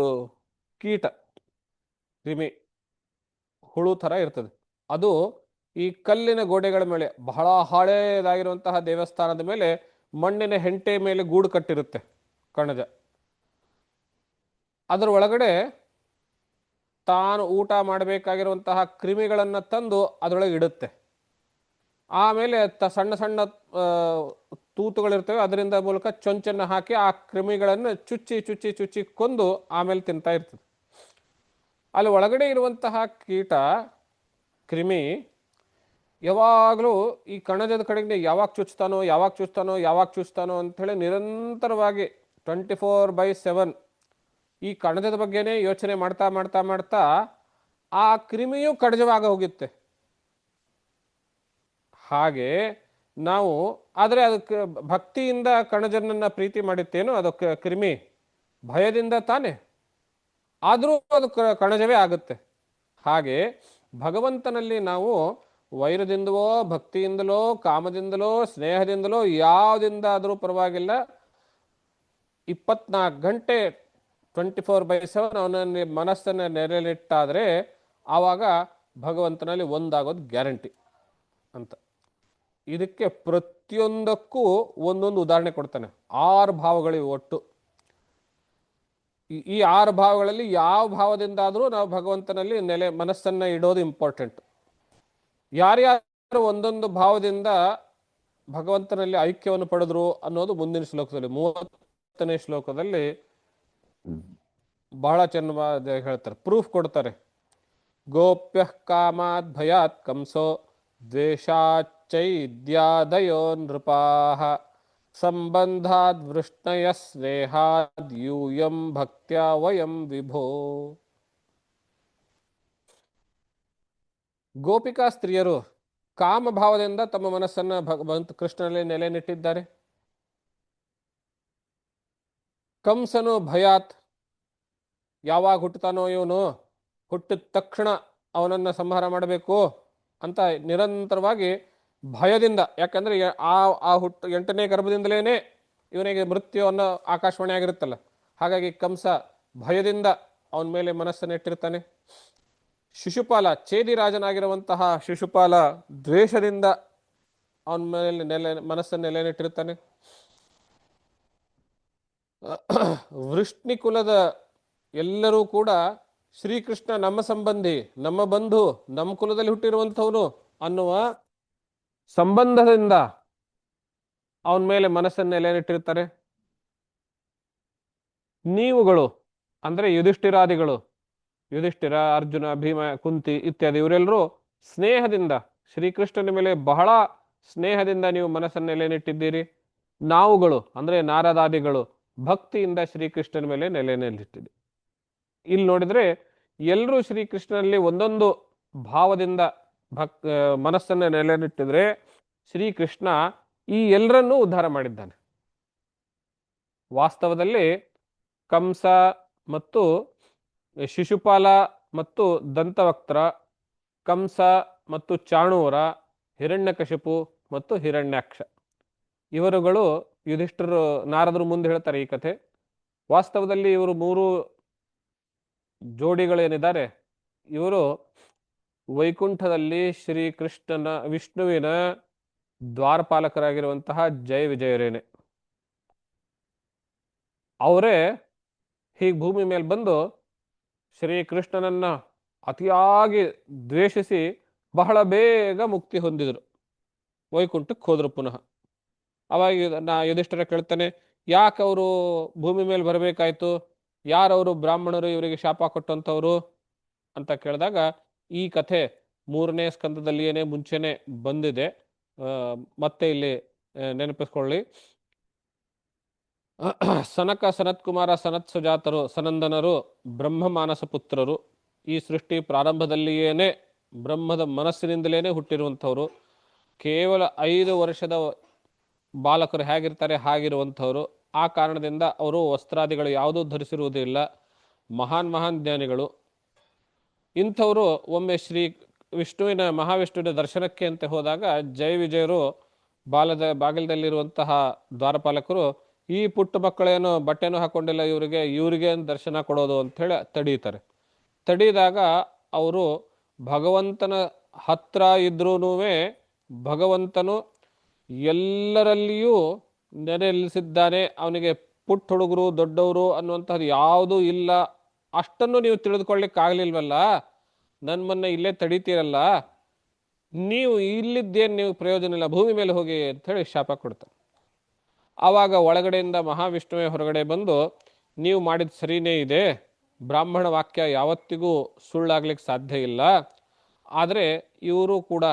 ಕೀಟ, ಕ್ರಿಮಿ, ಹುಳು ಥರ ಇರ್ತದೆ. ಅದು ಈ ಕಲ್ಲಿನ ಗೋಡೆಗಳ ಮೇಲೆ, ಬಹಳ ಹಳೆಯದಾಗಿರುವಂತಹ ದೇವಸ್ಥಾನದ ಮೇಲೆ ಮಣ್ಣಿನ ಹೆಂಟೆ ಮೇಲೆ ಗೂಡು ಕಟ್ಟಿರುತ್ತೆ ಕಣಜ. ಅದರ ಒಳಗಡೆ ತಾನು ಊಟ ಮಾಡಬೇಕಾಗಿರುವಂತಹ ಕ್ರಿಮಿಗಳನ್ನು ತಂದು ಅದರೊಳಗೆ ಇಡುತ್ತೆ. ಆಮೇಲೆ ಸಣ್ಣ ಸಣ್ಣ ತೂತುಗಳಿರ್ತವೆ, ಅದರಿಂದ ಮೂಲಕ ಚೊಂಚನ್ನು ಹಾಕಿ ಆ ಕ್ರಿಮಿಗಳನ್ನು ಚುಚ್ಚಿ ಚುಚ್ಚಿ ಚುಚ್ಚಿ ಕೊಂದು ಆಮೇಲೆ ತಿಂತಾ ಇರ್ತದೆ. ಅಲ್ಲಿ ಒಳಗಡೆ ಇರುವಂತಹ ಕೀಟ, ಕ್ರಿಮಿ ಯಾವಾಗಲೂ ಈ ಕಣಜದ ಕಡೆಗೆ ಯಾವಾಗ ಚುಚ್ತಾನೋ ಅಂಥೇಳಿ ನಿರಂತರವಾಗಿ 24/7 ಈ ಕಣಜದ ಬಗ್ಗೆನೇ ಯೋಚನೆ ಮಾಡ್ತಾ ಮಾಡ್ತಾ ಮಾಡ್ತಾ ಆ ಕ್ರಿಮಿಯೂ ಕಣಜವಾಗ ಹೋಗುತ್ತೆ. ಹಾಗೆ ನಾವು ಆದರೆ ಅದಕ್ಕೆ ಭಕ್ತಿಯಿಂದ ಕಣಜನನ್ನ ಪ್ರೀತಿ ಮಾಡಿತ್ತೇನೋ ಅದಕ್ಕೆ ಕ್ರಿಮಿ ಭಯದಿಂದ ತಾನೆ, ಆದರೂ ಅದು ಕಣಜವೇ ಆಗುತ್ತೆ. ಹಾಗೆ ಭಗವಂತನಲ್ಲಿ ನಾವು ವೈರದಿಂದಲೋ, ಭಕ್ತಿಯಿಂದಲೋ, ಕಾಮದಿಂದಲೋ, ಸ್ನೇಹದಿಂದಲೋ, ಯಾವುದಿಂದಾದರೂ ಪರವಾಗಿಲ್ಲ 24 ಗಂಟೆ 24/7 ಅವನಲ್ಲಿ ಮನಸ್ಸನ್ನು ನೆಲೆನಿಟ್ಟಾದರೆ ಆವಾಗ ಭಗವಂತನಲ್ಲಿ ಒಂದಾಗೋದು ಗ್ಯಾರಂಟಿ ಅಂತ. ಇದಕ್ಕೆ ಪ್ರತಿಯೊಂದಕ್ಕೂ ಒಂದೊಂದು ಉದಾಹರಣೆ ಕೊಡ್ತಾನೆ. 6 ಭಾವಗಳಿವೆ ಒಟ್ಟು. ಈ 6 ಭಾವಗಳಲ್ಲಿ ಯಾವ ಭಾವದಿಂದಾದರೂ ನಾವು ಭಗವಂತನಲ್ಲಿ ಮನಸ್ಸನ್ನು ಇಡೋದು ಇಂಪಾರ್ಟೆಂಟ್. ಯಾರ್ಯಾರು ಒಂದೊಂದು ಭಾವದಿಂದ ಭಗವಂತನಲ್ಲಿ ಐಕ್ಯವನ್ನು ಪಡೆದ್ರು ಅನ್ನೋದು ಮುಂದಿನ ಶ್ಲೋಕದಲ್ಲಿ 30ನೇ ಶ್ಲೋಕದಲ್ಲಿ ಬಹಳ ಚೆನ್ನಾಗಿ ಹೇಳ್ತಾರೆ, ಪ್ರೂಫ್ ಕೊಡ್ತಾರೆ. ಗೋಪ್ಯ ಕಾಮಾತ್ ಭಯಾತ್ ಕಂಸೋ ದ್ವೇಷಾಚ್ಚೈದ್ಯಾದಯೋ ನೃಪಾಃ ಸಂಬಂಧಾದ್ ವೃಷ್ಣಯ ಸ್ನೇಹಾದ್ ಯೂಯಂ ಭಕ್ತ್ಯಾ ವಯಂ ವಿಭೋ. ಗೋಪಿಕಾ ಸ್ತ್ರೀಯರು ಕಾಮಭಾವದಿಂದ ತಮ್ಮ ಮನಸ್ಸನ್ನು ಭಗವಂತ ಕೃಷ್ಣನಲ್ಲಿ ನೆಲೆನಿಟ್ಟಿದ್ದಾರೆ. ಕಂಸನು ಭಯಾತ್, ಯಾವಾಗ ಹುಟ್ಟುತ್ತಾನೋ ಇವನು, ಹುಟ್ಟಿದ ತಕ್ಷಣ ಅವನನ್ನು ಸಂಹಾರ ಮಾಡಬೇಕು ಅಂತ ನಿರಂತರವಾಗಿ ಭಯದಿಂದ, ಯಾಕಂದ್ರೆ ಆ 8ನೇ ಗರ್ಭದಿಂದಲೇ ಇವನಿಗೆ ಮೃತ್ಯು ಅನ್ನೋ ಆಕಾಶವಾಣಿ ಆಗಿರುತ್ತಲ್ಲ, ಹಾಗಾಗಿ ಕಂಸ ಭಯದಿಂದ ಅವನ ಮೇಲೆ ಮನಸ್ಸನ್ನು ಇಟ್ಟಿರ್ತಾನೆ. ಶಿಶುಪಾಲ, ಚೇದಿ ರಾಜನಾಗಿರುವಂತಹ ಶಿಶುಪಾಲ ದ್ವೇಷದಿಂದ ಅವನ ಮೇಲೆ ಮನಸ್ಸನ್ನು ನೆಲೆನಿಟ್ಟಿರ್ತಾನೆ. ವೃಷ್ಣಿಕುಲದ ಎಲ್ಲರೂ ಕೂಡ ಶ್ರೀಕೃಷ್ಣ ನಮ್ಮ ಸಂಬಂಧಿ, ನಮ್ಮ ಬಂಧು, ನಮ್ಮ ಕುಲದಲ್ಲಿ ಹುಟ್ಟಿರುವಂಥವನು ಅನ್ನುವ ಸಂಬಂಧದಿಂದ ಅವನ ಮೇಲೆ ಮನಸ್ಸನ್ನು ನೆಲೆನಿಟ್ಟಿರ್ತಾರೆ. ನೀವುಗಳು ಅಂದ್ರೆ ಯುಧಿಷ್ಠಿರಾದಿಗಳು, ಯುಧಿಷ್ಠಿರ, ಅರ್ಜುನ, ಭೀಮ, ಕುಂತಿ ಇತ್ಯಾದಿ ಇವರೆಲ್ಲರೂ ಸ್ನೇಹದಿಂದ ಶ್ರೀಕೃಷ್ಣನ ಮೇಲೆ ಬಹಳ ಸ್ನೇಹದಿಂದ ನೀವು ಮನಸ್ಸನ್ನು ನೆಲೆನಿಟ್ಟಿದ್ದೀರಿ. ನಾವುಗಳು ಅಂದ್ರೆ ನಾರದಾದಿಗಳು ಭಕ್ತಿಯಿಂದ ಶ್ರೀಕೃಷ್ಣನ ಮೇಲೆ ನೆಲೆನಿಟ್ಟಿದ್ದೀರಿ. ಇಲ್ಲಿ ನೋಡಿದ್ರೆ ಎಲ್ಲರೂ ಶ್ರೀಕೃಷ್ಣನಲ್ಲಿ ಒಂದೊಂದು ಭಾವದಿಂದ ಮನಸ್ಸನ್ನು ನೆಲೆನಿಟ್ಟಿದ್ರೆ ಶ್ರೀಕೃಷ್ಣ ಈ ಎಲ್ಲರನ್ನೂ ಉದ್ಧಾರ ಮಾಡಿದ್ದಾನೆ. ವಾಸ್ತವದಲ್ಲಿ ಕಂಸ ಮತ್ತು ಶಿಶುಪಾಲ ಮತ್ತು ದಂತವಕ್ತ್ರ, ಕಂಸ ಮತ್ತು ಚಾಣೂರ, ಹಿರಣ್ಯಕಶಿಪು ಮತ್ತು ಹಿರಣ್ಯಾಕ್ಷ. ಇವರುಗಳು ಯುಧಿಷ್ಠಿರರು ನಾರದರು ಮುಂದೆ ಹೇಳ್ತಾರೆ ಈ ಕಥೆ. ವಾಸ್ತವದಲ್ಲಿ ಇವರು ಮೂರು ಜೋಡಿಗಳೇನಿದ್ದಾರೆ ಇವರು ವೈಕುಂಠದಲ್ಲಿ ಶ್ರೀಕೃಷ್ಣನ ವಿಷ್ಣುವಿನ ದ್ವಾರಪಾಲಕರಾಗಿರುವಂತಹ ಜಯ ವಿಜಯರೇನೆ. ಅವರೇ ಹೀಗೆ ಭೂಮಿ ಮೇಲೆ ಬಂದು ಶ್ರೀಕೃಷ್ಣನನ್ನ ಅತಿಯಾಗಿ ದ್ವೇಷಿಸಿ ಬಹಳ ಬೇಗ ಮುಕ್ತಿ ಹೊಂದಿದರು, ವೈಕುಂಠಕ್ಕೆ ಹೋದ್ರು ಪುನಃ. ಅವಾಗ ಯುಧಿಷ್ಠಿರ ಕೇಳ್ತಾನೆ, ಯಾಕೆ ಅವರು ಭೂಮಿ ಮೇಲೆ ಬರಬೇಕಾಯ್ತು, ಯಾರವರು ಬ್ರಾಹ್ಮಣರು ಇವರಿಗೆ ಶಾಪ ಕೊಟ್ಟಂಥವ್ರು ಅಂತ ಕೇಳಿದಾಗ ಈ ಕಥೆ 3ನೇ ಸ್ಕಂದದಲ್ಲಿಯೇನೆ ಮುಂಚೆನೆ ಬಂದಿದೆ. ಮತ್ತೆ ಇಲ್ಲಿ ನೆನಪಿಸ್ಕೊಳ್ಳಿ. ಸನಕ, ಸನತ್ ಕುಮಾರ, ಸನತ್ ಸುಜಾತರು, ಸನಂದನರು ಬ್ರಹ್ಮ ಮಾನಸ ಪುತ್ರರು. ಈ ಸೃಷ್ಟಿ ಪ್ರಾರಂಭದಲ್ಲಿಯೇನೆ ಬ್ರಹ್ಮದ ಮನಸ್ಸಿನಿಂದಲೇ ಹುಟ್ಟಿರುವಂಥವ್ರು. ಕೇವಲ 5 ವರ್ಷದ ಬಾಲಕರು ಹೇಗಿರ್ತಾರೆ ಹಾಗಿರುವಂಥವ್ರು. ಆ ಕಾರಣದಿಂದ ಅವರು ವಸ್ತ್ರಾದಿಗಳು ಯಾವುದೂ ಧರಿಸಿರುವುದಿಲ್ಲ. ಮಹಾನ್ ಜ್ಞಾನಿಗಳು. ಇಂಥವರು ಒಮ್ಮೆ ಮಹಾವಿಷ್ಣುವಿನ ದರ್ಶನಕ್ಕೆ ಅಂತ ಹೋದಾಗ ಜಯ ವಿಜಯರು ಬಾಗಿಲದಲ್ಲಿರುವಂತಹ ದ್ವಾರಪಾಲಕರು ಈ ಪುಟ್ಟ ಮಕ್ಕಳೇನು ಬಟ್ಟೆನೂ ಹಾಕೊಂಡಿಲ್ಲ, ಇವರಿಗೆ ದರ್ಶನ ಕೊಡೋದು ಅಂಥೇಳಿ ತಡೀತಾರೆ. ತಡೀದಾಗ ಅವರು ಭಗವಂತನ ಹತ್ರ ಇದ್ರೂ ಭಗವಂತನು ಎಲ್ಲರಲ್ಲಿಯೂ ನೆಲೆಸಿದ್ದಾನೆ, ಅವನಿಗೆ ಪುಟ್ಟ ಹುಡುಗರು ದೊಡ್ಡವರು ಅನ್ನುವಂಥದ್ದು ಯಾವುದೂ ಇಲ್ಲ, ಅಷ್ಟನ್ನು ನೀವು ತಿಳಿದುಕೊಳ್ಳಿಕ್ಕಾಗಲಿಲ್ವಲ್ಲ, ನನ್ನನ್ನ ಇಲ್ಲೇ ತಡೀತೀರಲ್ಲ, ನೀವು ಇಲ್ಲಿದ್ದೇನು ನೀವು ಪ್ರಯೋಜನ ಇಲ್ಲ, ಭೂಮಿ ಮೇಲೆ ಹೋಗಿ ಅಂಥೇಳಿ ಶಾಪ ಕೊಡ್ತಾರೆ. ಆವಾಗ ಒಳಗಡೆಯಿಂದ ಮಹಾವಿಷ್ಣುವೇ ಹೊರಗಡೆ ಬಂದು, ನೀವು ಮಾಡಿದ ಸರಿನೇ ಇದೆ, ಬ್ರಾಹ್ಮಣ ವಾಕ್ಯ ಯಾವತ್ತಿಗೂ ಸುಳ್ಳಾಗ್ಲಿಕ್ಕೆ ಸಾಧ್ಯ ಇಲ್ಲ, ಆದರೆ ಇವರು ಕೂಡ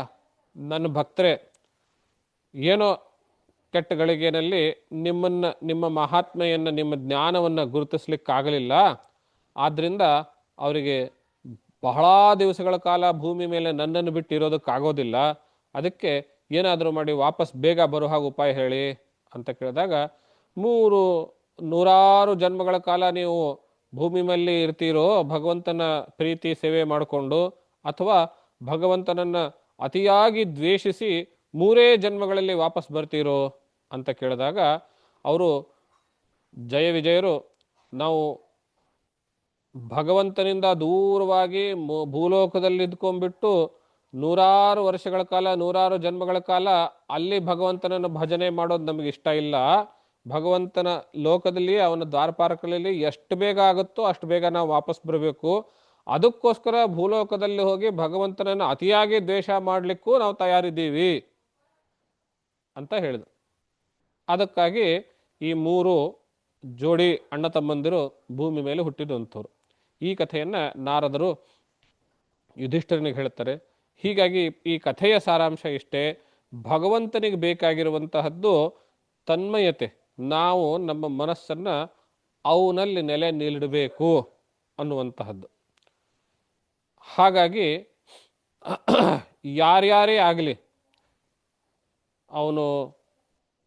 ನನ್ನ ಭಕ್ತರೇ, ಏನೋ ಕೆಟ್ಟ ಗಳಿಗೆಯಲ್ಲಿ ನಿಮ್ಮ ಮಹಾತ್ಮೆಯನ್ನು, ನಿಮ್ಮ ಜ್ಞಾನವನ್ನು ಗುರುತಿಸ್ಲಿಕ್ಕಾಗಲಿಲ್ಲ, ಆದ್ದರಿಂದ ಅವರಿಗೆ ಬಹಳ ದಿವಸಗಳ ಕಾಲ ಭೂಮಿ ಮೇಲೆ ನನ್ನನ್ನು ಬಿಟ್ಟು ಇರೋದಕ್ಕಾಗೋದಿಲ್ಲ, ಅದಕ್ಕೆ ಏನಾದರೂ ಮಾಡಿ ವಾಪಸ್ ಬೇಗ ಬರೋ ಹಾಗೆ ಉಪಾಯ ಹೇಳಿ ಅಂತ ಕೇಳಿದಾಗ, 100 ಜನ್ಮಗಳ ಕಾಲ ನೀವು ಭೂಮಿ ಮೇಲೆ ಇರ್ತೀರೋ ಭಗವಂತನ ಪ್ರೀತಿ ಸೇವೆ ಮಾಡಿಕೊಂಡು, ಅಥವಾ ಭಗವಂತನನ್ನು ಅತಿಯಾಗಿ ದ್ವೇಷಿಸಿ 3 ಜನ್ಮಗಳಲ್ಲಿ ವಾಪಸ್ ಬರ್ತೀರೋ ಅಂತ ಕೇಳಿದಾಗ ಅವರು ಜಯ ವಿಜಯರು, ನಾವು ಭಗವಂತನಿಂದ ದೂರವಾಗಿ ಭೂಲೋಕದಲ್ಲಿ ಇದ್ಕೊಂಡ್ಬಿಟ್ಟು 100 ವರ್ಷಗಳ ಕಾಲ 100 ಜನ್ಮಗಳ ಕಾಲ ಅಲ್ಲಿ ಭಗವಂತನನ್ನು ಭಜನೆ ಮಾಡೋದು ನಮಗೆ ಇಷ್ಟ ಇಲ್ಲ, ಭಗವಂತನ ಲೋಕದಲ್ಲಿ ಅವನ ದ್ವಾರಪಾಲಕರಲ್ಲಿ ಎಷ್ಟು ಬೇಗ ಆಗುತ್ತೋ ಅಷ್ಟು ಬೇಗ ನಾವು ವಾಪಸ್ ಬರಬೇಕು, ಅದಕ್ಕೋಸ್ಕರ ಭೂಲೋಕದಲ್ಲಿ ಹೋಗಿ ಭಗವಂತನನ್ನು ಅತಿಯಾಗಿ ದ್ವೇಷ ಮಾಡಲಿಕ್ಕೂ ನಾವು ತಯಾರಿದ್ದೀವಿ ಅಂತ ಹೇಳಿದ್ರು. ಅದಕ್ಕಾಗಿ ಈ 3 ಜೋಡಿ ಅಣ್ಣ ತಮ್ಮಂದಿರು ಭೂಮಿ ಮೇಲೆ ಹುಟ್ಟಿದಂಥವ್ರು. ಈ ಕಥೆಯನ್ನು ನಾರದರು ಯುಧಿಷ್ಠಿರನಿಗೆ ಹೇಳ್ತಾರೆ. ಹೀಗಾಗಿ ಈ ಕಥೆಯ ಸಾರಾಂಶ ಇಷ್ಟೇ, ಭಗವಂತನಿಗೆ ಬೇಕಾಗಿರುವಂತಹದ್ದು ತನ್ಮಯತೆ, ನಾವು ನಮ್ಮ ಮನಸ್ಸನ್ನು ಅವನಲ್ಲಿ ನೆಲೆ ನಿಲ್ಲಿಡಬೇಕು ಅನ್ನುವಂತಹದ್ದು. ಹಾಗಾಗಿ ಯಾರ್ಯಾರೇ ಆಗಲಿ, ಅವನು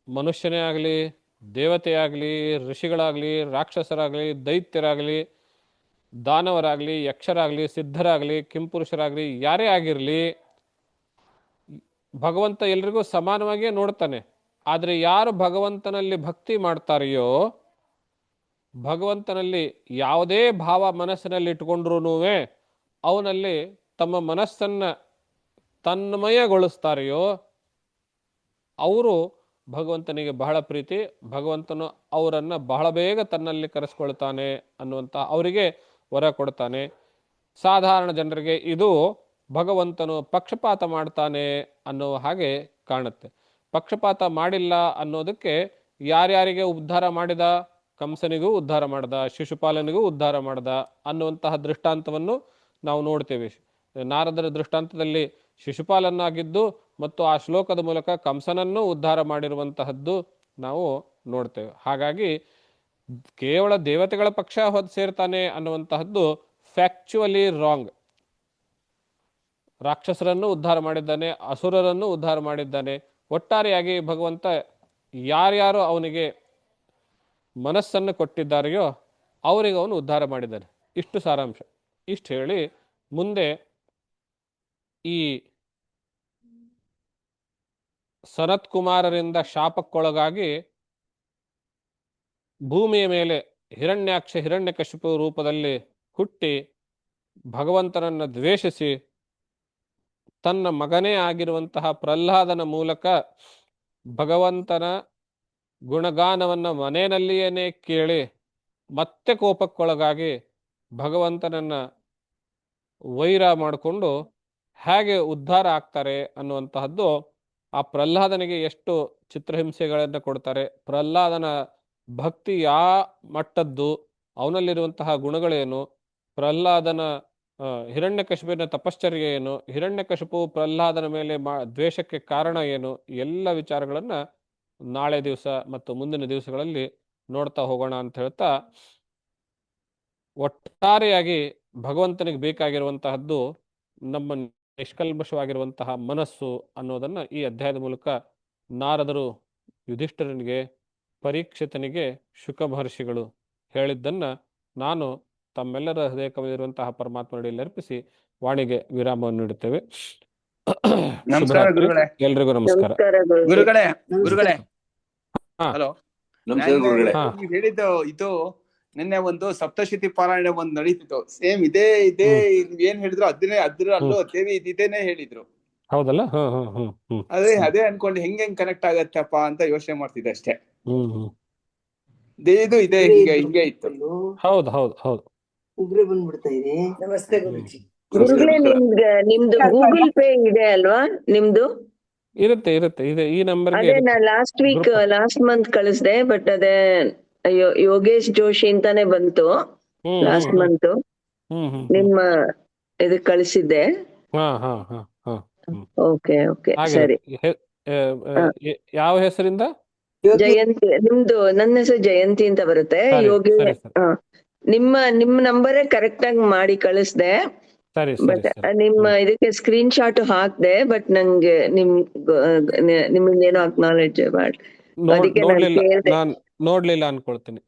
ಮನುಷ್ಯನೇ ಆಗಲಿ, ದೇವತೆಯಾಗಲಿ, ಋಷಿಗಳಾಗಲಿ, ರಾಕ್ಷಸರಾಗಲಿ, ದೈತ್ಯರಾಗಲಿ, ದಾನವರಾಗಲಿ, ಯಕ್ಷರಾಗಲಿ, ಸಿದ್ಧರಾಗಲಿ, ಕಿಂಪುರುಷರಾಗಲಿ, ಯಾರೇ ಆಗಿರಲಿ, ಭಗವಂತ ಎಲ್ರಿಗೂ ಸಮಾನವಾಗಿಯೇ ನೋಡ್ತಾನೆ. ಆದರೆ ಯಾರು ಭಗವಂತನಲ್ಲಿ ಭಕ್ತಿ ಮಾಡ್ತಾರೆಯೋ, ಭಗವಂತನಲ್ಲಿ ಯಾವುದೇ ಭಾವ ಮನಸ್ಸಿನಲ್ಲಿ ಇಟ್ಕೊಂಡ್ರೂ ಅವನಲ್ಲಿ ತಮ್ಮ ಮನಸ್ಸನ್ನು ತನ್ಮಯಗೊಳಿಸ್ತಾರೆಯೋ ಅವರು ಭಗವಂತನಿಗೆ ಬಹಳ ಪ್ರೀತಿ, ಭಗವಂತನು ಅವರನ್ನು ಬಹಳ ಬೇಗ ತನ್ನಲ್ಲಿ ಕರೆಸ್ಕೊಳ್ತಾನೆ ಅನ್ನುವಂಥ ಅವರಿಗೆ ವರ ಕೊಡ್ತಾನೆ. ಸಾಧಾರಣ ಜನರಿಗೆ ಇದು ಭಗವಂತನು ಪಕ್ಷಪಾತ ಮಾಡ್ತಾನೆ ಅನ್ನೋ ಹಾಗೆ ಕಾಣುತ್ತೆ. ಪಕ್ಷಪಾತ ಮಾಡಿಲ್ಲ ಅನ್ನೋದಕ್ಕೆ ಯಾರ್ಯಾರಿಗೆ ಉದ್ಧಾರ ಮಾಡಿದ, ಕಂಸನಿಗೂ ಉದ್ಧಾರ ಮಾಡ್ದ, ಶಿಶುಪಾಲನಿಗೂ ಉದ್ಧಾರ ಮಾಡ್ದ ಅನ್ನುವಂತಹ ದೃಷ್ಟಾಂತವನ್ನು ನಾವು ನೋಡ್ತೇವೆ. ನಾರದರ ದೃಷ್ಟಾಂತದಲ್ಲಿ ಶಿಶುಪಾಲನಾಗಿದ್ದು ಮತ್ತು ಆ ಶ್ಲೋಕದ ಮೂಲಕ ಕಂಸನನ್ನು ಉದ್ಧಾರ ಮಾಡಿರುವಂತಹದ್ದು ನಾವು ನೋಡ್ತೇವೆ. ಹಾಗಾಗಿ ಕೇವಲ ದೇವತೆಗಳ ಪಕ್ಷ ಸೇರ್ತಾನೆ ಅನ್ನುವಂತಹದ್ದು ಫ್ಯಾಕ್ಚುಯಲಿ ರಾಂಗ್. ರಾಕ್ಷಸರನ್ನು ಉದ್ಧಾರ ಮಾಡಿದ್ದಾನೆ, ಅಸುರರನ್ನು ಉದ್ಧಾರ ಮಾಡಿದ್ದಾನೆ. ಒಟ್ಟಾರೆಯಾಗಿ ಭಗವಂತ ಯಾರ್ಯಾರು ಅವನಿಗೆ ಮನಸ್ಸನ್ನು ಕೊಟ್ಟಿದ್ದಾರೆಯೋ ಅವರಿಗೆ ಅವನು ಉದ್ಧಾರ ಮಾಡಿದ್ದಾನೆ. ಇಷ್ಟು ಸಾರಾಂಶ. ಇಷ್ಟು ಹೇಳಿ ಮುಂದೆ ಈ ಸನತ್ ಕುಮಾರರಿಂದ ಶಾಪಕ್ಕೊಳಗಾಗಿ ಭೂಮಿಯ ಮೇಲೆ ಹಿರಣ್ಯಾಕ್ಷ ಹಿರಣ್ಯಕಶಿಪು ರೂಪದಲ್ಲಿ ಹುಟ್ಟಿ ಭಗವಂತನನ್ನು ದ್ವೇಷಿಸಿ ತನ್ನ ಮಗನೇ ಆಗಿರುವಂತಹ ಪ್ರಹ್ಲಾದನ ಮೂಲಕ ಭಗವಂತನ ಗುಣಗಾನವನ್ನು ಮನೆಯಲ್ಲಿಯೇ ಕೇಳಿ ಮತ್ತೆ ಕೋಪಕ್ಕೊಳಗಾಗಿ ಭಗವಂತನನ್ನ ವೈರ ಮಾಡಿಕೊಂಡು ಹೇಗೆ ಉದ್ಧಾರ ಆಗ್ತಾರೆ ಅನ್ನುವಂತಹದ್ದು, ಆ ಪ್ರಹ್ಲಾದನಿಗೆ ಎಷ್ಟು ಚಿತ್ರಹಿಂಸೆಗಳನ್ನು ಕೊಡ್ತಾರೆ, ಪ್ರಹ್ಲಾದನ ಭಕ್ತಿ ಯಾವ ಮಟ್ಟದ್ದು, ಅವನಲ್ಲಿರುವಂತಹ ಗುಣಗಳೇನು, ಪ್ರಹ್ಲಾದನ ಹಿರಣ್ಯಕಶಿಪಿನ ತಪಶ್ಚರ್ಯ ಏನು, ಹಿರಣ್ಯಕಶಿಪು ಪ್ರಹ್ಲಾದನ ಮೇಲೆ ದ್ವೇಷಕ್ಕೆ ಕಾರಣ ಏನು, ಎಲ್ಲ ವಿಚಾರಗಳನ್ನು ನಾಳೆ ದಿವಸ ಮತ್ತು ಮುಂದಿನ ದಿವಸಗಳಲ್ಲಿ ನೋಡ್ತಾ ಹೋಗೋಣ ಅಂತ ಹೇಳ್ತಾ, ಒಟ್ಟಾರೆಯಾಗಿ ಭಗವಂತನಿಗೆ ಬೇಕಾಗಿರುವಂತಹದ್ದು ನಮ್ಮ ನಿಷ್ಕಲ್ಮಶವಾಗಿರುವಂತಹ ಮನಸ್ಸು ಅನ್ನೋದನ್ನ ಈ ಅಧ್ಯಾಯದ ಮೂಲಕ ನಾರದರು ಯುಧಿಷ್ಠಿರನಿಗೆ, ಪರೀಕ್ಷಿತನಿಗೆ ಶುಕ ಮಹರ್ಷಿಗಳು ಹೇಳಿದ್ದನ್ನ ನಾನು ತಮ್ಮೆಲ್ಲರ ಹೃದಯ ಕವಿದಿರುವಂತಹ ಪರಮಾತ್ಮನಲ್ಲಿ ಅರ್ಪಿಸಿ ವಾಣಿಗೆ ವಿರಾಮವನ್ನು ನೀಡುತ್ತೇವೆ. ನಮಸ್ಕಾರ ಗುರುಗಳೇ. ಎಲ್ರಿಗೂ ನಮಸ್ಕಾರ. ಗುರುಗಳೇ ಗುರುಗಳೇ ಹಾ. ಹಲೋ. ನಮಸ್ಕಾರ ಗುರುಗಳೇ. ನೀವ್ ಹೇಳಿದ್ದು ಇದು ನಿನ್ನೆ ಒಂದು ಸಪ್ತಶತಿ ಪಾರಾಯಣ ಒಂದ್ ನಡೀತಿತ್ತು. ಸೇಮ್ ಇದೇ ಏನ್ ಹೇಳಿದ್ರು ಅಲ್ಲೂ ದೇವಿ ಇದೇನೆ ಹೇಳಿದ್ರು. ಹೌದಲ್ಲ? ಅದೇ ಅನ್ಕೊಂಡು ಹೆಂಗ್ ಕನೆಕ್ಟ್ ಆಗತ್ತಪ್ಪ ಅಂತ ಯೋಚನೆ ಮಾಡ್ತಿದ್ದೆ ಅಷ್ಟೇ. ಇದು ಇದೆ ಹಿಂಗೆ ಇತ್ತು. ಹೌದು ಹೌದು ಹೌದು. ಉಗ್ರೆ ಬಂದ್ಬಿಡ್ತಾ ಇದೆ. ನಮಸ್ತೆ ಗುರುಜಿ. ಗುರುಗಳೇ, ನಿಮ್ದು ಗೂಗಲ್ ಪೇ ಇದೆ ಅಲ್ವಾ? ನಿಮ್ದು ಇರುತ್ತೆ ಇದೆ ಈ ನಂಬರ್. ಅದೇ ನಾ ಲಾಸ್ಟ್ ಮಂತ್ ಕಳಿಸ್ದೆ, ಬಟ್ ಅದೇ ಯೋಗೇಶ್ ಜೋಶಿ ಅಂತಾನೆ ಬಂತು ಲಾಸ್ಟ್ ಮಂತ್. ನಿಮ್ಮ ಇದಕ್ ಕಳಿಸಿದ್ದೆ. ಓಕೆ ಸರಿ. ಯಾವ ಹೆಸರಿಂದ? ಜಯಂತಿ. ನಿಮ್ದು ನನ್ನ ಹೆಸರು ಜಯಂತಿ ಅಂತ ಬರುತ್ತೆ. ಯೋಗೇಶ್ ನಿಮ್ಮ ನಂಬರೇ ಕರೆಕ್ಟ್ ಆಗಿ ಮಾಡಿ ಕಳಿಸ್ದೆ. ಬಟ್ ನಿಮ್ಮ ಇದಕ್ಕೆ ಸ್ಕ್ರೀನ್ ಶಾಟ್ ಹಾಕ್ದೆ, ಬಟ್ ನಂಗೆ ನಿಮ್ದೇನೋ ಅಕ್ನಾಲೆಡ್ಜ್ ಮಾಡಿ ಅದಕ್ಕೆ ನೋಡ್ಲಿಲ್ಲ ಅನ್ಕೊಳ್ತೀನಿ.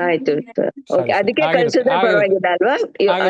ಆಯ್ತು ಸರ್. ಓಕೆ, ಅದಕ್ಕೆ ಕಳ್ಸಿದ್ರೆ ಪರವಾಗಿಲ್ಲ ಅಲ್ವಾ?